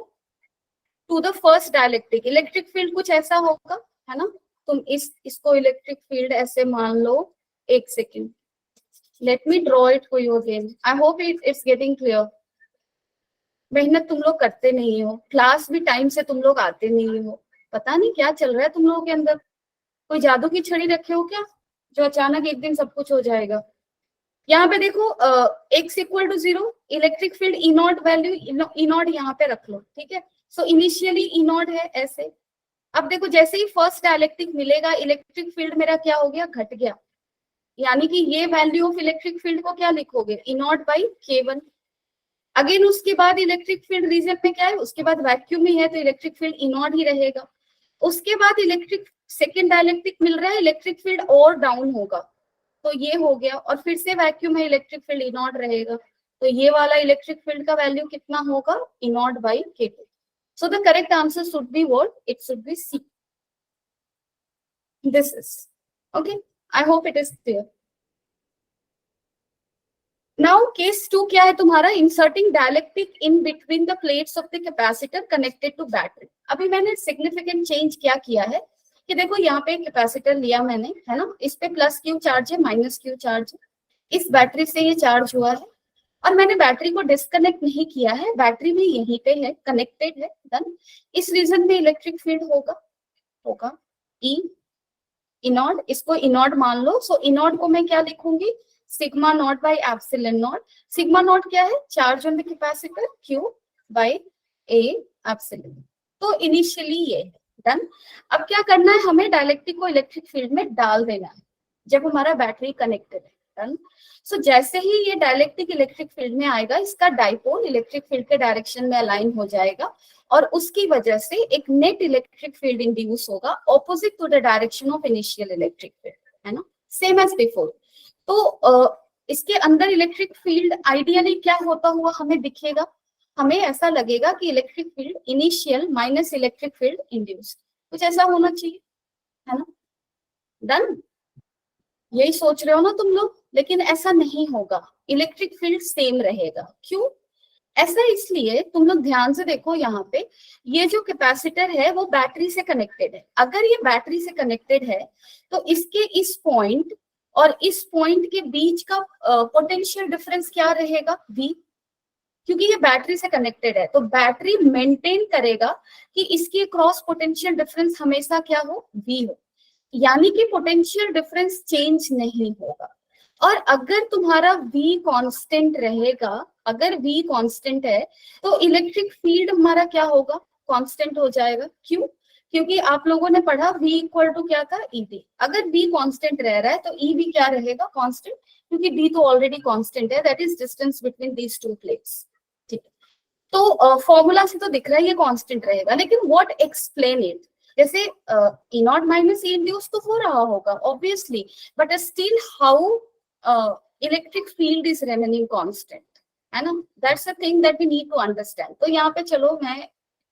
to the first dielectric, electric field कुछ ऐसा होगा, है ना. तुम इसको इलेक्ट्रिक फील्ड ऐसे मान लो. एक second, let me draw it for you again. I hope it's getting clear. मेहनत तुम लोग करते नहीं हो, क्लास भी टाइम से तुम लोग आते नहीं हो, पता नहीं क्या चल रहा है तुम लोगों के अंदर. कोई जादू की छड़ी रखे हो क्या, जो अचानक एक दिन सब कुछ हो जाएगा. यहाँ पे देखो x equal to 0, electric field E naught value, E naught यहाँ पे रख लो, ठीक है. सो इनिशियली E naught है ऐसे. अब देखो जैसे ही फर्स्ट डायलेक्ट्रिक मिलेगा, इलेक्ट्रिक फील्ड मेरा क्या हो गया, घट गया. यानी कि ये वैल्यू ऑफ इलेक्ट्रिक फील्ड को क्या लिखोगे, E naught by K1. Again उसके बाद इलेक्ट्रिक फील्ड रीजन में क्या है, उसके बाद वैक्यूम ही है, तो इलेक्ट्रिक फील्ड E naught ही रहेगा. उसके बाद इलेक्ट्रिक सेकेंड डायलेक्ट्रिक मिल रहा है, इलेक्ट्रिक फील्ड और डाउन होगा, तो ये हो गया. और फिर से वैक्यूम है, इलेक्ट्रिक फील्ड E naught रहेगा, तो ये वाला इलेक्ट्रिक फील्ड का वैल्यू कितना होगा, E naught by K2. So the correct answer should be what? It should be C. This is okay. I hope it is clear. Now case 2 क्या है तुम्हारा, inserting dielectric in between the plates of the capacitor connected to battery. अभी मैंने significant change क्या किया है कि देखो यहाँ पे कैपेसिटर लिया मैंने, है ना, इस पे प्लस क्यू चार्ज है, माइनस क्यू चार्ज है, इस बैटरी से ये चार्ज हुआ है, और मैंने बैटरी को डिस्कनेक्ट नहीं किया है, बैटरी भी यहीं पे है, कनेक्टेड है. डन. इस रीजन में इलेक्ट्रिक फील्ड होगा E naught, इसको E naught मान लो. सो E naught को मैं क्या लिखूंगी, sigma not by epsilon not. Sigma not क्या है, charge on the capacitor, Q by A epsilon. तो इनिशियली ये है. डन. अब क्या करना है, हमें डायलेक्ट्रिक को इलेक्ट्रिक फील्ड में डाल देना है जब हमारा बैटरी कनेक्टेड है. डन. सो जैसे ही ये डायलेक्ट्रिक इलेक्ट्रिक फील्ड में आएगा, इसका डाइपोल इलेक्ट्रिक फील्ड के डायरेक्शन में अलाइन हो जाएगा, और उसकी वजह से एक नेट इलेक्ट्रिक फील्ड इंड्यूस होगा opposite to the direction of initial electric field, है ना, सेम एज बिफोर. तो इसके अंदर इलेक्ट्रिक फील्ड आइडियली क्या होता हुआ हमें दिखेगा, हमें ऐसा लगेगा कि electric field initial minus electric field induce, कुछ ऐसा होना चाहिए, है ना. डन. यही सोच रहे हो ना तुम लोग, लेकिन ऐसा नहीं होगा, इलेक्ट्रिक फील्ड सेम रहेगा. क्यों ऐसा, इसलिए तुम लोग ध्यान से देखो, यहाँ पे ये जो कैपेसिटर है वो बैटरी से कनेक्टेड है. अगर ये बैटरी से कनेक्टेड है तो इसके इस पॉइंट और इस पॉइंट के बीच का पोटेंशियल डिफरेंस क्या रहेगा, V. क्योंकि ये बैटरी से कनेक्टेड है, तो बैटरी मेंटेन करेगा कि इसके क्रॉस पोटेंशियल डिफरेंस हमेशा क्या हो, V हो. यानी कि पोटेंशियल डिफरेंस चेंज नहीं होगा. और अगर तुम्हारा V कांस्टेंट रहेगा, अगर V कांस्टेंट है तो इलेक्ट्रिक फील्ड हमारा क्या होगा, कांस्टेंट हो जाएगा. क्यों, क्योंकि आप लोगों ने पढ़ा V इक्वल टू क्या था, ED. अगर V कांस्टेंट रह रहा है तो E भी क्या रहेगा, कांस्टेंट, क्योंकि D तो ऑलरेडी कांस्टेंट है, that is distance between these two plates. ठीक है, तो फॉर्मूला से तो दिख रहा है ये कांस्टेंट रहेगा, लेकिन व्हाट एक्सप्लेन इट, जैसे E naught minus E induce तो हो रहा होगा obviously, but still how electric field is remaining constant, है ना, that's a thing that we need to understand. तो यहाँ पे चलो मैं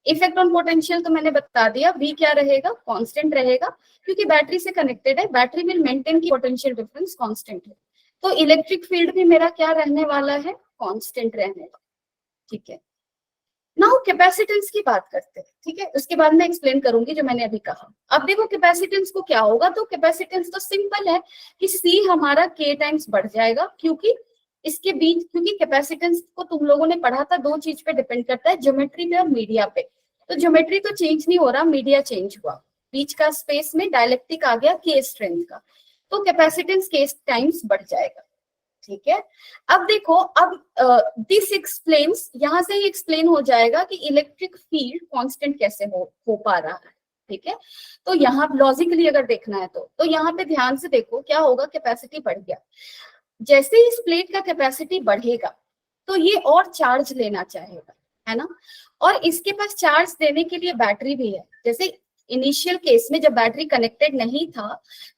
इफेक्ट ऑन पोटेंशियल तो मैंने बता दिया, वी क्या रहेगा, कांस्टेंट रहेगा, क्योंकि बैटरी से कनेक्टेड है, बैटरी विल मेंटेन की पोटेंशियल डिफरेंस कांस्टेंट है, तो इलेक्ट्रिक फील्ड भी मेरा क्या रहने वाला है, कांस्टेंट रहने वाला, ठीक है। नाउ कैपेसिटेंस की बात करते हैं, ठीक है, उसके बाद मैं एक्सप्लेन करूंगी जो मैंने अभी कहा। अब देखो कैपेसिटेंस को क्या होगा, तो कैपेसिटेंस तो सिंपल है कि सी हमारा के टाइम्स बढ़ जाएगा, क्योंकि इसके बीच, क्योंकि कैपेसिटेंस को तुम लोगों ने पढ़ा था, दो चीज पे डिपेंड करता है, ज्योमेट्री पे और मीडिया पे। तो ज्योमेट्री तो चेंज नहीं हो रहा, मीडिया चेंज हुआ, बीच का स्पेस में डायलेक्ट्रिक आ गया के स्ट्रेंथ का, तो कैपेसिटेंस के टाइम्स बढ़ जाएगा, ठीक है। अब देखो, अब दिस एक्सप्लेन्स, यहां से ही एक्सप्लेन हो जाएगा कि इलेक्ट्रिक फील्ड कांस्टेंट कैसे हो पा रहा है, ठीक है। तो यहाँ लॉजिकली अगर देखना है तो यहाँ पे ध्यान से देखो क्या होगा, कैपेसिटी बढ़ गया, जैसे ही इस प्लेट का कैपेसिटी बढ़ेगा तो ये और चार्ज लेना चाहेगा, है ना, और इसके पास चार्ज देने के लिए बैटरी भी है। जैसे इनिशियल केस में जब बैटरी कनेक्टेड नहीं था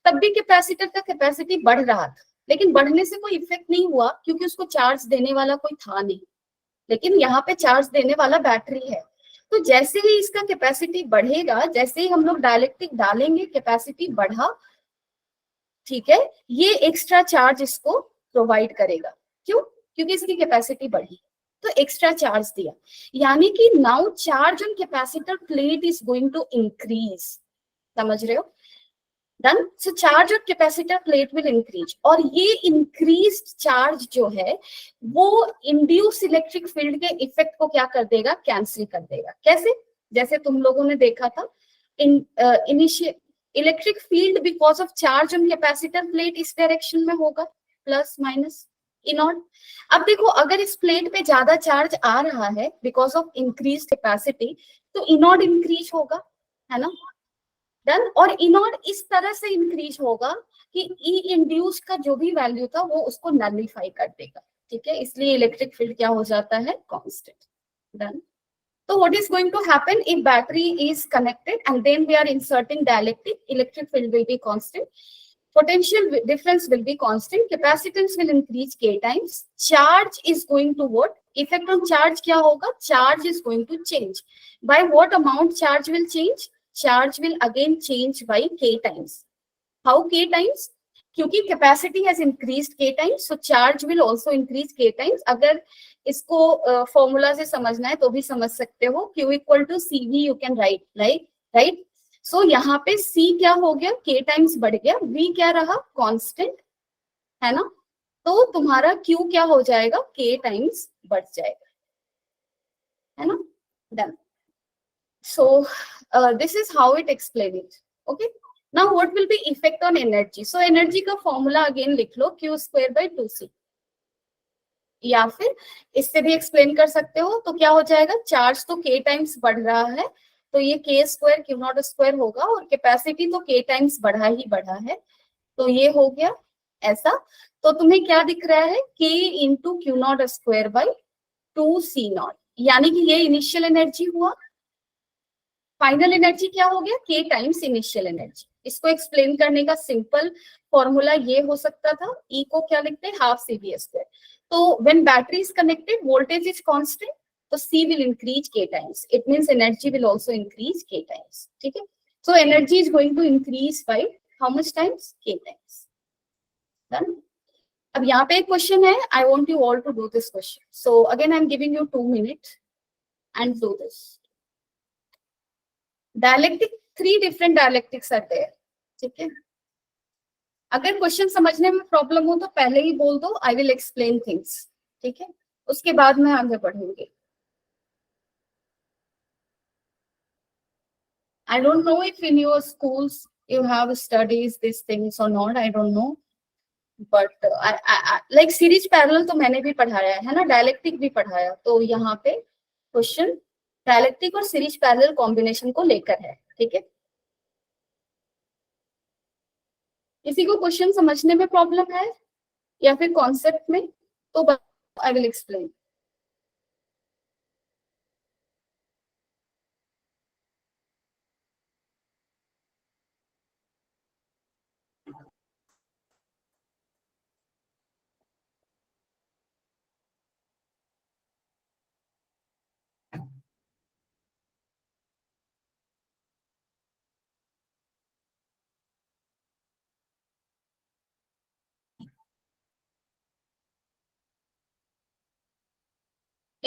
तब भी कैपेसिटर का कैपेसिटी बढ़ रहा था, लेकिन बढ़ने से कोई इफेक्ट नहीं हुआ क्योंकि उसको चार्ज देने वाला कोई था नहीं, लेकिन यहाँ पे चार्ज देने वाला बैटरी है। तो जैसे ही इसका कैपेसिटी बढ़ेगा, जैसे ही हम लोग डायलेक्ट्रिक डालेंगे कैपेसिटी बढ़ा, ठीक है, ये एक्स्ट्रा चार्ज इसको प्रोवाइड करेगा, क्यों, क्योंकि इसकी कैपेसिटी बढ़ी, तो एक्स्ट्रा चार्ज दिया, यानी कि now charge on capacitor plate is going to increase, समझ रहे हो, done. So charge on capacitor plate will increase, और ये इंक्रीज्ड चार्ज जो है वो इंड्यूस इलेक्ट्रिक फील्ड के इफेक्ट को क्या कर देगा, कैंसिल कर देगा। कैसे, जैसे तुम लोगों ने देखा था in initial electric field because of charge on capacitor plate इस डायरेक्शन में होगा, प्लस माइनस ई नॉट। अब देखो अगर इस प्लेट पे ज्यादा चार्ज आ रहा है बिकॉज ऑफ इंक्रीज कैपेसिटी, तो ई नॉट इंक्रीज होगा, है ना, डन। और ई नॉट इस तरह से इंक्रीज होगा कि ई इंड्यूस का जो भी वैल्यू था वो उसको नलिफाई कर देगा, ठीक है, इसलिए इलेक्ट्रिक फील्ड क्या हो जाता है, constant, done. So what is going to happen if battery is connected and then we are inserting dielectric, electric field will be constant, potential difference will be constant, capacitance will increase k times, charge is going to what, effect on charge kya hoga, charge is going to change. By what amount charge will change, charge will again change by k times. How k times, क्योंकि capacity has increased k times, so charge will also increase k times. अगर इसको formula से समझना है तो भी समझ सकते हो, Q equal to C V you can write, right. सो यहाँ पे C क्या हो गया, k टाइम्स बढ़ गया, V क्या रहा, कांस्टेंट, है ना, तो तुम्हारा Q क्या हो जाएगा, k टाइम्स बढ़ जाएगा, है ना, done. So this is how it explain it, okay. Now what will be effect on energy? So energy का फॉर्मूला अगेन लिख लो, Q स्क्वायर बाई 2C, या फिर इससे भी एक्सप्लेन कर सकते हो, तो क्या हो जाएगा, चार्ज तो k टाइम्स बढ़ रहा है तो ये k square Q not square होगा, और कैपेसिटी तो k टाइम्स बढ़ा ही बढ़ा है, तो ये हो गया ऐसा। तो तुम्हें क्या दिख रहा है, k into Q naught square by 2C not, यानी कि ये इनिशियल एनर्जी हुआ, फाइनल एनर्जी क्या हो गया, k टाइम्स इनिशियल एनर्जी। इसको एक्सप्लेन करने का सिंपल फॉर्मूला ये हो सकता था, E को क्या लिखते हैं, हाफ CV स्क्वायर। तो when battery is connected voltage is constant, तो C will increase k times, it means energy will also increase k times, ठीक है। So energy is going to increase by how much times, k times, done. अब यहाँ पे एक question है, I want you all to do this question, so again I am giving you 2 minutes and do this. Dialectic, 3 different dialectics are there, ठीक है। अगर question समझने में प्रॉब्लम हो तो पहले ही बोल दो, आई विल एक्सप्लेन थिंग्स, ठीक है, उसके बाद में आगे बढ़ूंगी। I don't know if in your schools you have studies these things or not, I don't know, but like series parallel तो मैंने भी पढ़ाया है ना, डायलेक्टिक भी पढ़ाया, तो यहाँ पे क्वेश्चन डायलेक्टिक और सीरीज पैरेलल कॉम्बिनेशन को लेकर है, ठीक है। किसी को क्वेश्चन समझने में प्रॉब्लम है या फिर कॉन्सेप्ट में, तो I will explain.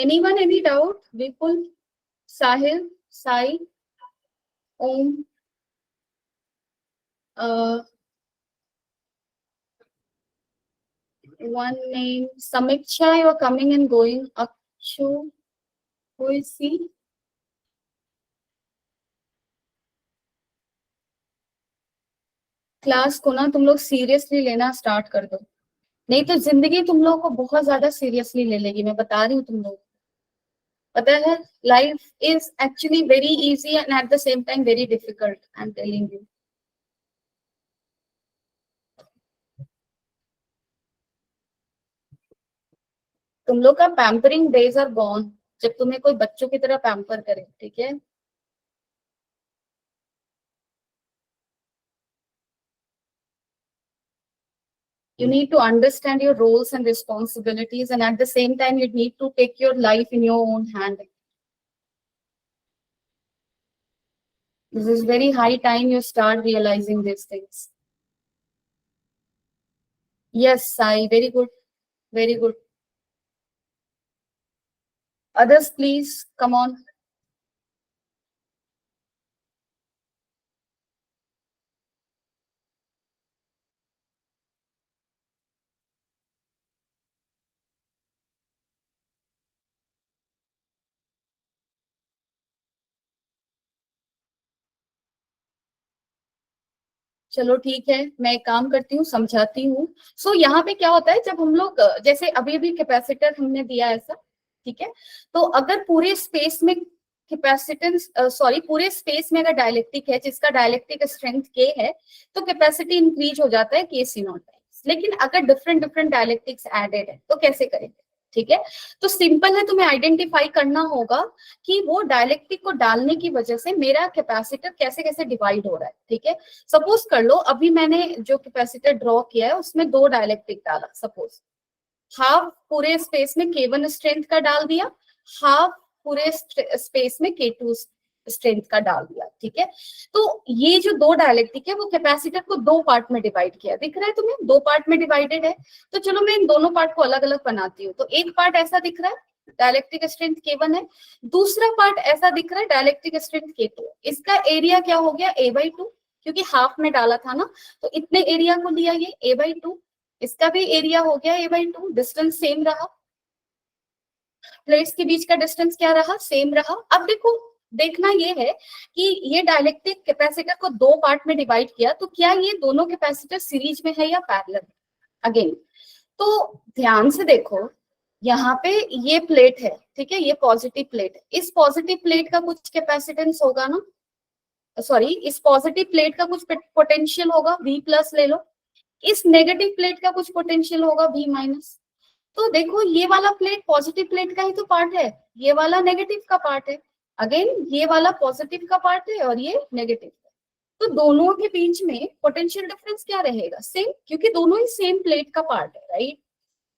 Anyone, any doubt? Vipul, Sahil, Sai, Om, one name, Samiksha, you are coming and going. Akshu, who is he? Class को ना तुम लोग सीरियसली लेना स्टार्ट कर दो, नहीं तो जिंदगी तुम लोगों को बहुत ज्यादा सीरियसली ले लेगी, मैं बता रही हूँ तुम लोग। पता है, life is actually very easy and at the same time very difficult, I am telling you. तुम लोग का पैम्परिंग डेज आर गॉन, जब तुम्हें कोई बच्चों की तरह पैम्पर करे, ठीक है। You need to understand your roles and responsibilities, and at the same time you need to take your life in your own hand. This is very high time you start realizing these things. Yes, Sai, very good, very good. Others, please come on. चलो ठीक है, मैं एक काम करती हूँ, समझाती हूँ। सो यहाँ पे क्या होता है, जब हम लोग जैसे अभी अभी कैपेसिटर हमने दिया ऐसा, ठीक है। तो अगर पूरे स्पेस में कैपेसिटेंस सॉरी पूरे स्पेस में अगर डायलेक्ट्रिक है जिसका डायलेक्ट्रिक स्ट्रेंथ के है, तो कैपेसिटी इंक्रीज हो जाता है के सी नॉट टाइम्स। लेकिन अगर डिफरेंट डिफरेंट डायलेक्ट्रिक्स एडेड है तो कैसे करेंगे, ठीक है। तो सिंपल है, तुम्हें आइडेंटिफाई करना होगा कि वो डायलेक्ट्रिक को डालने की वजह से मेरा कैपेसिटर कैसे कैसे डिवाइड हो रहा है, ठीक है। सपोज कर लो अभी मैंने जो कैपेसिटर ड्रॉ किया है उसमें दो डायलेक्ट्रिक डाला, सपोज हाफ पूरे स्पेस में K1 स्ट्रेंथ का डाल दिया, हाफ पूरे स्पेस में K2 स्ट्रेंथ का डाल दिया, ठीक है। तो ये जो दो डायलेक्ट्रिक है वो कैपेसिटर को दो पार्ट में डिवाइड किया, दिख रहा है तुम्हें, दो पार्ट में डिवाइडेड है। तो चलो मैं इन दोनों पार्ट को अलग अलग बनाती हूँ। तो एक पार्ट ऐसा दिख रहा है, डायलेक्ट्रिक स्ट्रेंथ K1 है, दूसरा पार्ट ऐसा दिख रहा है, डायलेक्ट्रिक स्ट्रेंथ K2। इसका एरिया क्या हो गया, A/2, क्योंकि हाफ में डाला था ना, तो इतने एरिया को लिया ये A/2। इसका भी एरिया हो गया A/2, डिस्टेंस सेम रहा, प्लेट्स के बीच का डिस्टेंस क्या रहा, सेम रहा। अब देखो, देखना ये है कि ये डायलेक्ट्रिक कैपेसिटर को दो पार्ट में डिवाइड किया, तो क्या ये दोनों कैपेसिटर सीरीज में है या पैरेलल, अगेन। तो ध्यान से देखो, यहाँ पे ये प्लेट है, ठीक है, ये पॉजिटिव प्लेट है, इस पॉजिटिव प्लेट का कुछ कैपेसिटेंस होगा ना, सॉरी इस पॉजिटिव प्लेट का कुछ पोटेंशियल होगा, V+ ले लो, इस नेगेटिव प्लेट का कुछ पोटेंशियल होगा, V-। तो देखो ये वाला प्लेट पॉजिटिव प्लेट का ही तो पार्ट है, ये वाला नेगेटिव का पार्ट है, अगेन ये वाला पॉजिटिव का पार्ट है और ये नेगेटिव। तो दोनों के बीच में पोटेंशियल डिफरेंस क्या रहेगा, सेम, क्योंकि दोनों ही सेम प्लेट का पार्ट है, right.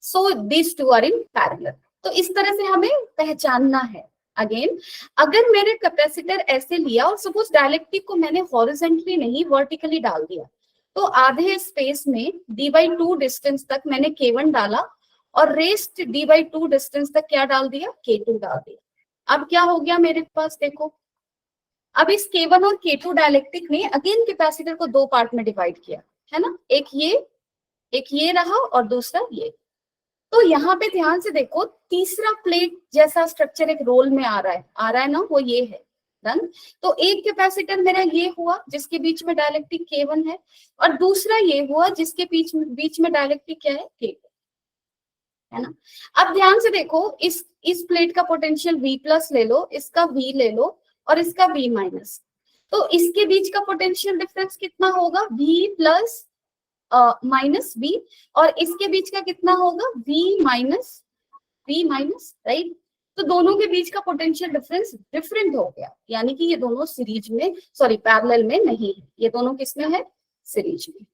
So this two are in parallel. तो इस तरह से हमें पहचानना है। अगेन अगर मैंने कैपेसिटर ऐसे लिया और सपोज डायलेक्ट्रिक को मैंने हॉरिजॉन्टली नहीं वर्टिकली डाल दिया, तो आधे स्पेस में D/2 डिस्टेंस तक मैंने K1 डाला और रेस्ट D/2 डिस्टेंस तक क्या डाल दिया, K2 डाल दिया। अब क्या हो गया मेरे पास, देखो अब इस K1 और K2 डायलेक्ट्रिक ने अगेन कैपेसिटर को दो पार्ट में डिवाइड किया, है ना, एक ये रहा और दूसरा ये। तो यहाँ पे ध्यान से देखो, तीसरा प्लेट जैसा स्ट्रक्चर एक रोल में आ रहा है ना, वो ये है, डन। तो एक कैपेसिटर मेरा ये हुआ जिसके बीच में डायलेक्ट्रिक K1 है, और दूसरा ये हुआ जिसके बीच में डायलेक्ट्रिक क्या है, K2, है ना। अब ध्यान से देखो, इस प्लेट का पोटेंशियल V+ ले लो, इसका V ले लो और इसका V-। तो इसके बीच का पोटेंशियल डिफरेंस कितना होगा, V+ -V, और इसके बीच का कितना होगा, V-, राइट। तो दोनों के बीच का पोटेंशियल डिफरेंस डिफरेंट हो गया, यानी कि ये दोनों सीरीज में, सॉरी पैरेलल में नहीं है, ये दोनों किसमें है, सीरीज में,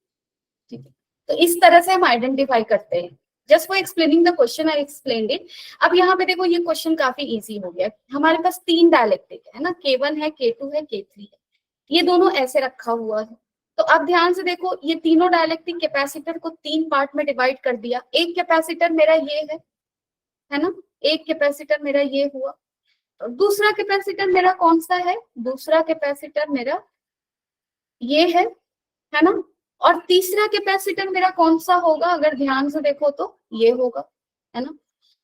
ठीक है। तो इस तरह से हम आइडेंटिफाई करते हैं। Just for explaining the question I explained it. अब यहाँ पे देखो, ये क्वेश्चन काफी इजी हो गया। हमारे पास तीन डायलेक्ट्रिक है ना, K1 है, K2 है, K3 है, ये दोनों ऐसे रखा हुआ है। तो अब ध्यान से देखो, ये तीनों डायलेक्ट्रिक कैपेसिटर को तीन पार्ट में डिवाइड कर दिया। एक कैपेसिटर मेरा ये है, है ना। एक कैपेसिटर मेरा ये हुआ, दूसरा कैपेसिटर मेरा कौन सा है, दूसरा कैपेसिटर मेरा ये है ना। और तीसरा कैपेसिटर मेरा कौन सा होगा, अगर ध्यान से देखो तो ये होगा, है ना।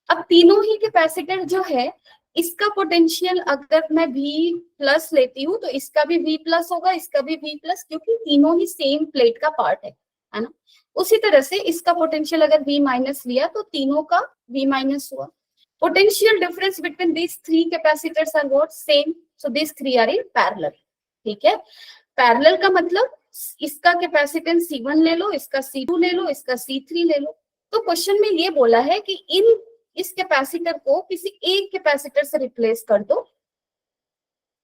अब तीनों ही कैपेसिटर जो है, इसका पोटेंशियल अगर मैं V प्लस लेती हूँ तो इसका भी V प्लस होगा, इसका भी V प्लस, क्योंकि तीनों ही सेम प्लेट का पार्ट है ना। उसी तरह से इसका पोटेंशियल अगर V माइनस लिया तो तीनों का V माइनस हुआ। Potential difference between these three capacitors are what, same, so these three are in parallel. ठीक है, पैरेलल का मतलब इसका कैपेसिटेंस C1 ले लो, इसका C2 ले लो, इसका C3 ले लो। तो क्वेश्चन में ये बोला है कि इस कैपेसिटर को किसी एक कैपेसिटर से रिप्लेस कर दो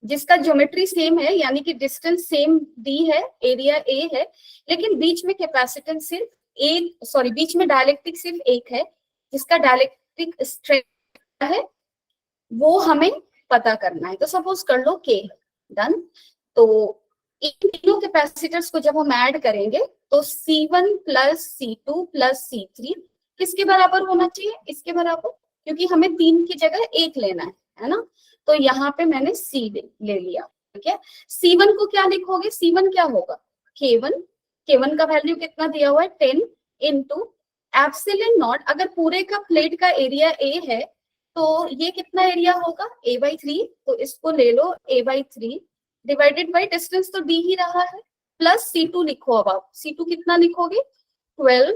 जिसका ज्योमेट्री सेम है, यानी कि डिस्टेंस सेम D है, एरिया A है, लेकिन बीच में कैपेसिटेंस सिर्फ एक, सॉरी बीच में डायलेक्ट्रिक सिर्फ एक है, जिसका डायलेक्ट्रिक स्ट्रेंथ है वो हमें पता करना है। तो सपोज कर लो K, डन। तो इन तीनों कैपेसिटर्स को जब हम ऐड करेंगे तो C1 plus C2 plus C3 किसके बराबर होना चाहिए, इसके बराबर, क्योंकि हमें 3 की जगह 1 लेना है ना। तो यहाँ पे मैंने C ले लिया। ठीक है, C1 को क्या लिखोगे, C1 क्या होगा, K1, K1 का वैल्यू कितना दिया हुआ है 10 इंटू एप्सिलॉन नॉट, अगर पूरे का प्लेट का एरिया A है तो ये कितना एरिया होगा A/3, तो इसको ले लो A/3 डिवाइडेड बाई डिस्टेंस तो D ही रहा है, प्लस C2 लिखो। अब आप C2 कितना लिखोगे 12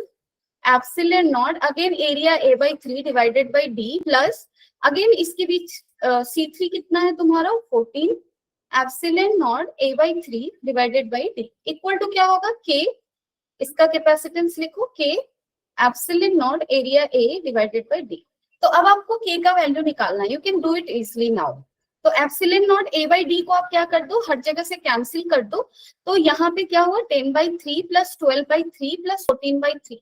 epsilon naught, again area A/3 divided by D, plus again इसके बीच C3 कितना है तुम्हारा 14 epsilon naught A/3 divided by D equal to क्या होगा K, इसका कैपेसिटेंस लिखो K epsilon naught area A divided by D। तो अब आपको K का वैल्यू निकालना है, you can do it easily now. तो एप्सिलॉन नॉट A/D को आप क्या कर दो, हर जगह से कैंसिल कर दो। तो यहाँ पे क्या हुआ 10/3 प्लस 12/3 प्लस 14/3,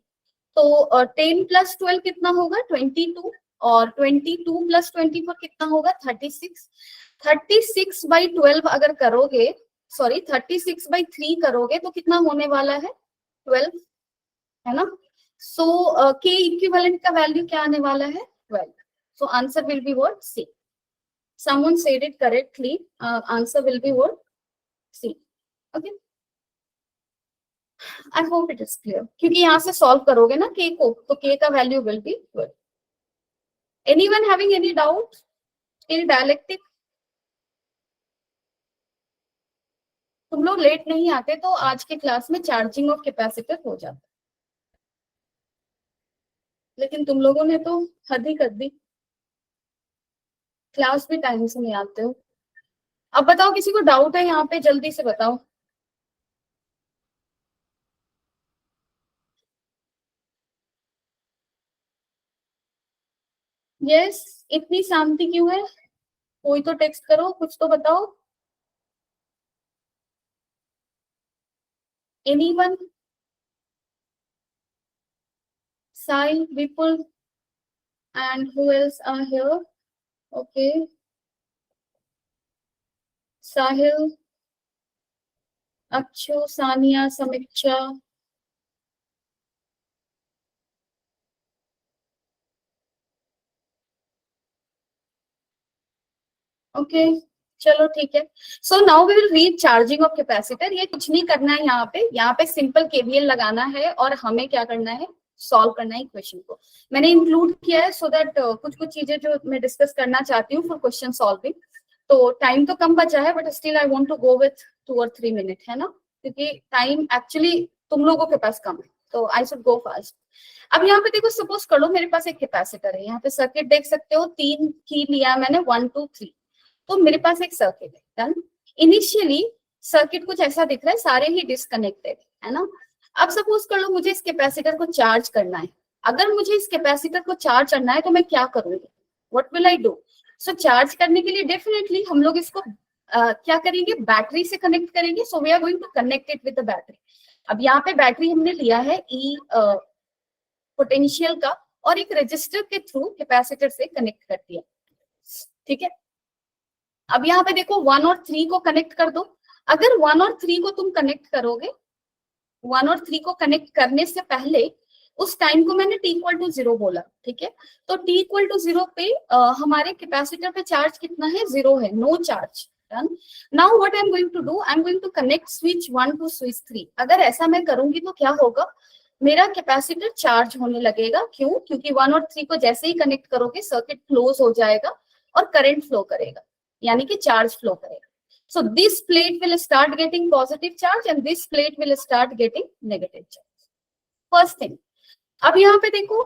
तो 10 प्लस 12 कितना होगा 22, और 22 प्लस 24 कितना होगा 36। 36/12 अगर करोगे, सॉरी 36/3 करोगे तो कितना होने वाला है 12, है ना। सो K इक्विवेलेंट का वैल्यू क्या आने वाला है 12। So answer will be what C। Someone said it correctly. Answer will be what C. Okay. I hope it is clear. क्योंकि यहाँ से solve करोगे ना K को, तो K का value will be 12. Anyone having any doubt in dialectic? तुम लोग लेट नहीं आते तो आज के क्लास में चार्जिंग ऑफ कैपेसिटर हो जाता, लेकिन तुम लोगों ने तो हद ही कर दी, क्लास भी टाइम से नहीं आते हो। अब बताओ किसी को डाउट है यहाँ पे, जल्दी से बताओ। यस, इतनी शांति क्यों है, कोई तो टेक्स्ट करो, कुछ तो बताओ। Anyone? Sai, Vipul, and who else are here? Okay, Sahil, Akshu, Sania, Samiksha. Okay, चलो ठीक है। So now we will read charging of capacitor. ये कुछ नहीं करना है, यहाँ पे सिंपल केवीएल लगाना है और हमें क्या करना है, सॉल्व करना है इक्वेशन को। मैंने इंक्लूड किया है सो दैट कुछ कुछ चीजें जो मैं डिस्कस करना चाहती हूँ फॉर क्वेश्चन सॉल्विंग। तो टाइम तो कम बचा है, but still I want to go with 2 or 3 minute, है ना, क्योंकि टाइम एक्चुअली तुम लोगों के पास कम है, तो आई शुड गो फास्ट। अब यहाँ पे देखो, सपोज कर लो मेरे पास एक कैपेसिटर है, यहाँ पे सर्किट देख सकते हो, 3 की लिया मैंने 1 2 3, तो मेरे पास एक सर्किट है डन। इनिशियली सर्किट कुछ ऐसा दिख रहा है, सारे ही डिस्कनेक्टेड है ना। अब सपोज कर लो मुझे इस कैपेसिटर को चार्ज करना है। अगर मुझे इस कैपेसिटर को चार्ज करना है तो मैं क्या करूंगी, what will I do. So charge करने के लिए डेफिनेटली हम लोग इसको क्या करेंगे, बैटरी से कनेक्ट करेंगे। So we are going to connect it with the battery. अब यहाँ पे बैटरी हमने लिया है ई पोटेंशियल का, और एक रजिस्टर के थ्रू कैपेसिटर से कनेक्ट कर दिया, ठीक है। अब यहाँ पे देखो 1 और 3 को कनेक्ट कर दो। अगर 1 और 3 को तुम कनेक्ट करोगे, 1 और 3 को कनेक्ट करने से पहले उस टाइम को मैंने t इक्वल टू 0 बोला, ठीक है। तो t इक्वल टू 0 पे हमारे कैपेसिटर पे चार्ज कितना है, 0 है, no charge. Done. Now what I am going to do, I am going to connect switch 1 to switch 3। अगर ऐसा मैं करूंगी तो क्या होगा, मेरा कैपेसिटर चार्ज होने लगेगा। क्यों? क्योंकि 1 और 3 को जैसे ही कनेक्ट करोगे सर्किट क्लोज हो जाएगा और करंट फ्लो करेगा, यानी कि चार्ज फ्लो करेगा। So this plate will start getting positive charge and this plate will start getting negative charge. First thing. अब यहाँ पे देखो,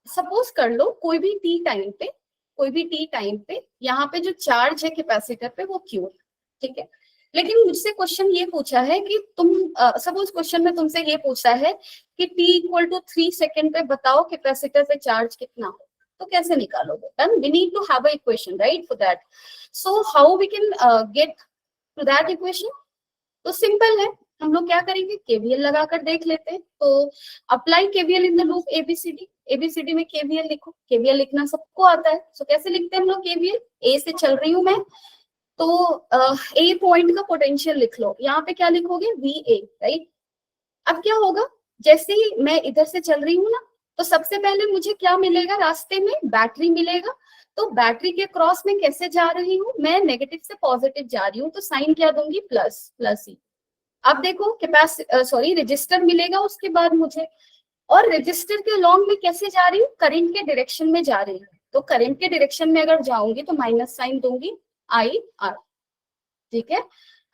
सपोज कर लो कोई भी t टाइम पे यहाँ पे जो चार्ज है कैपेसिटर पे वो Q है, ठीक है। लेकिन मुझसे क्वेश्चन ये पूछा है कि तुम सपोज क्वेश्चन में तुमसे ये पूछा है कि t इक्वल टू 3 सेकेंड पे बताओ कैपेसिटर पे चार्ज कितना हो, तो कैसे निकालोगे? Then we need to have a equation, right, for that. So how we can get to that equation? तो सिंपल है, हम लोग क्या करेंगे, केवीएल लगाकर देख लेते हैं। तो apply KVL in the loop ABCD. ABCD में केवीएल लिखो, केवीएल लिखना सबको आता है। सो कैसे लिखते हैं हम लोग केवीएल? ए से चल रही हूं मैं, तो ए पॉइंट का पोटेंशियल लिख लो। यहाँ पे क्या लिखोगे, वी ए, राइट। अब क्या होगा, जैसे ही मैं इधर से चल रही हूँ ना, तो सबसे पहले मुझे क्या मिलेगा, रास्ते में बैटरी मिलेगा। तो बैटरी के क्रॉस में कैसे जा रही हूँ मैं, नेगेटिव से पॉजिटिव जा रही हूँ, तो साइन क्या दूंगी, प्लस, प्लस ही। अब देखो रजिस्टर मिलेगा उसके बाद मुझे, और रजिस्टर के लॉन्ग में कैसे जा रही हूँ, करंट के डायरेक्शन में जा रही हूँ। तो करंट के डायरेक्शन में अगर जाऊंगी तो माइनस साइन दूंगी, आई आर, ठीक है।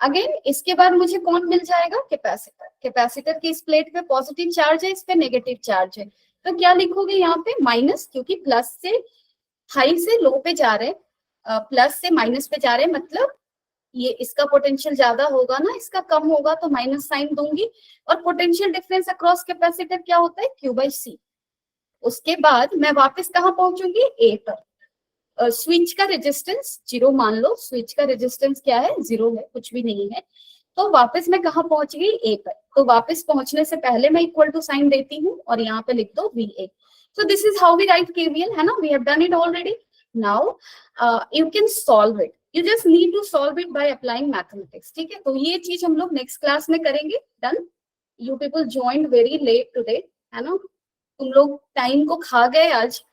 अगेन इसके बाद मुझे कौन मिल जाएगा, कैपेसिटर। कैपेसिटर की इस प्लेट पे पॉजिटिव चार्ज है, इस पे नेगेटिव चार्ज है। तो क्या लिखोगे यहाँ पे, माइनस, क्योंकि प्लस से हाई से लो पे जा रहे, प्लस से माइनस पे जा रहे, मतलब ये इसका पोटेंशियल ज्यादा होगा ना, इसका कम होगा, तो माइनस साइन दूंगी। और पोटेंशियल डिफरेंस अक्रॉस कैपेसिटर क्या होता है, क्यू बाई सी। उसके बाद मैं वापस कहाँ पहुंचूंगी, ए पर। स्विच का रेजिस्टेंस 0 मान लो, स्विच का रेजिस्टेंस क्या है, 0 है, कुछ भी नहीं है। तो वापस मैं कहाँ पहुंच गई, ए पर। तो वापस पहुंचने से पहले मैं इक्वल टू साइन देती हूँ और यहाँ पे लिख दो V A. So this is how we write KVL, है ना, we have done it already. Now you can solve it, you just need to solve it by applying mathematics, ठीक है। तो ये चीज हम लोग नेक्स्ट क्लास में करेंगे। Done. You people joined very late today, है ना, तुम लोग टाइम को खा गए आज।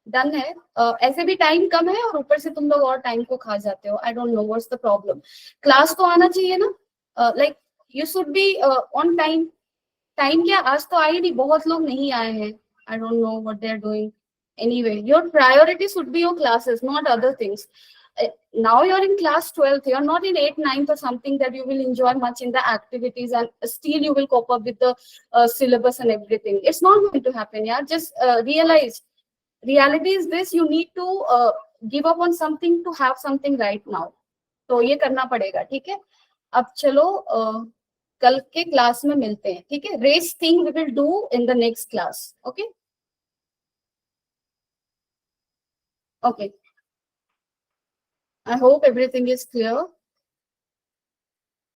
डन है। ऐसे भी टाइम कम है और ऊपर से तुम लोग और टाइम को खा जाते हो। आई don't know what's the problem. Class तो आना चाहिए ना, like you should be on time. Time क्या, आज तो आए नहीं, बहुत लोग नहीं आए हैं। I don't know what they are doing. Anyway, your priority should be your classes, not other things. Now you're in class 12th, you're not in 8th, 9th or something that you will enjoy much in the activities and still you will cope up with the syllabus and everything. It's not going to happen, yeah. Just realize, reality is this, you need to give up on something to have something right now. तो ये करना पड़ेगा, ठीक है। अब चलो कल के क्लास में मिलते हैं, ठीक है। Rest thing we will do in the next class, okay. Okay. I hope everything is clear.